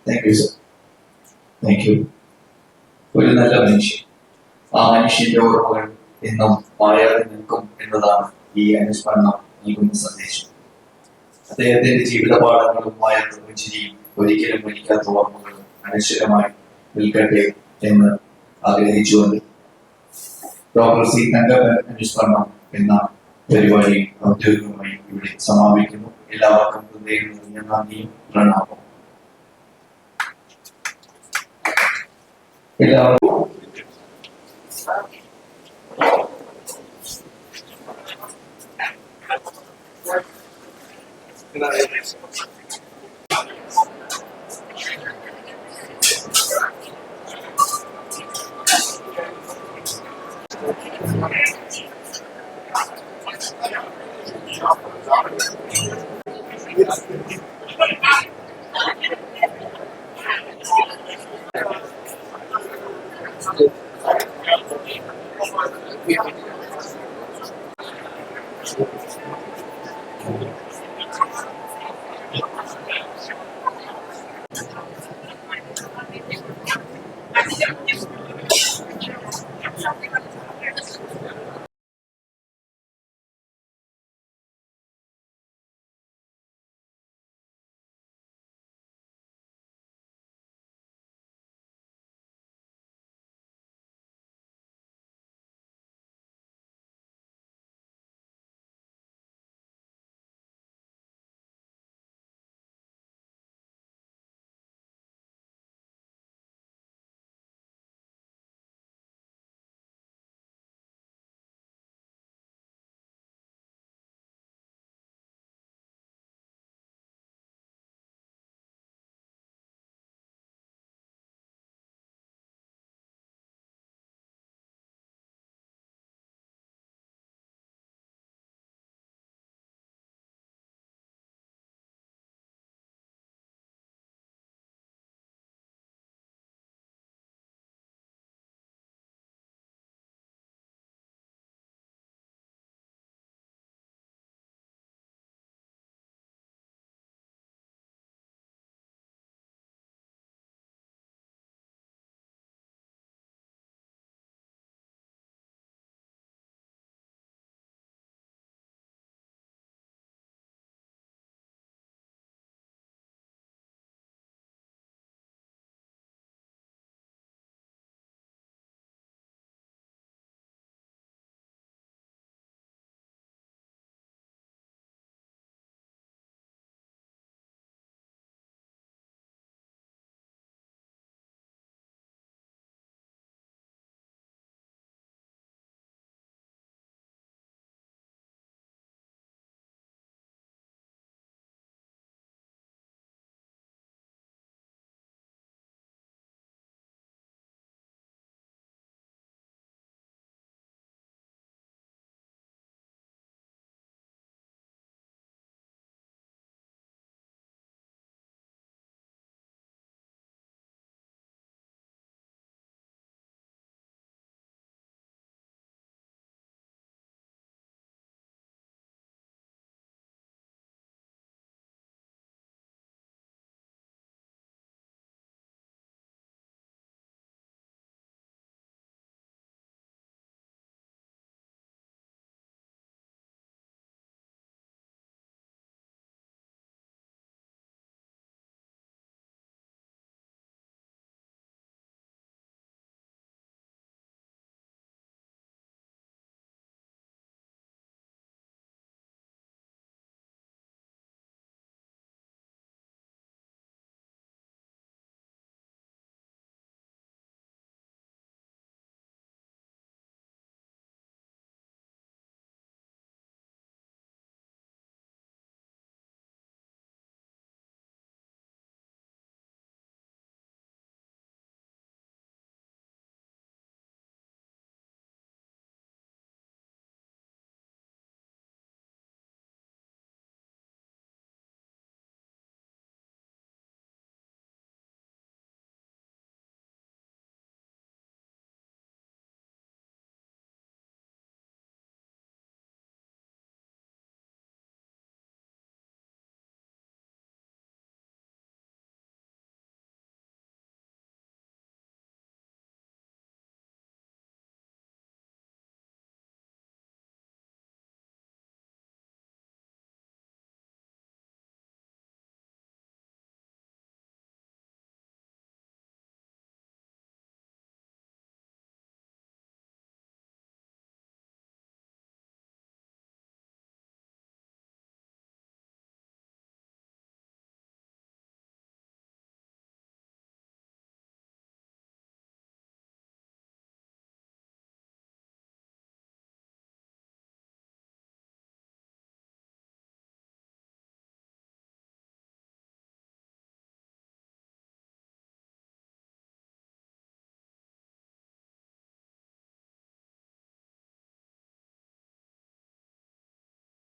Thank you sir. Thank you. ഒരു നല്ല മനുഷ്യൻ, ആ മനുഷ്യന്റെ ഓർമ്മകൾ എന്നും മായാതെ നിൽക്കും എന്നതാണ് ഈ അനുസ്മരണം നൽകുന്ന സന്ദേശം. അദ്ദേഹത്തിന്റെ ജീവിത പാഠങ്ങളും മായാത്ത ചിരിയും ഒരിക്കലും മരിക്കാത്ത ഓർമ്മകളും അനശ്വരമായി നിൽക്കട്ടെ എന്ന് ആഗ്രഹിച്ചുകൊണ്ട് ഡോക്ടർ സി തങ്കപ്പൻ അനുസ്മരണം എന്ന പരിപാടി ഔദ്യോഗികമായി ഇവിടെ സമാപിക്കുന്നു. എല്ലാവർക്കും ഹൃദയം നിറഞ്ഞ നന്ദിയും പ്രണാമവും. എല്ലാവർക്കും Yeah.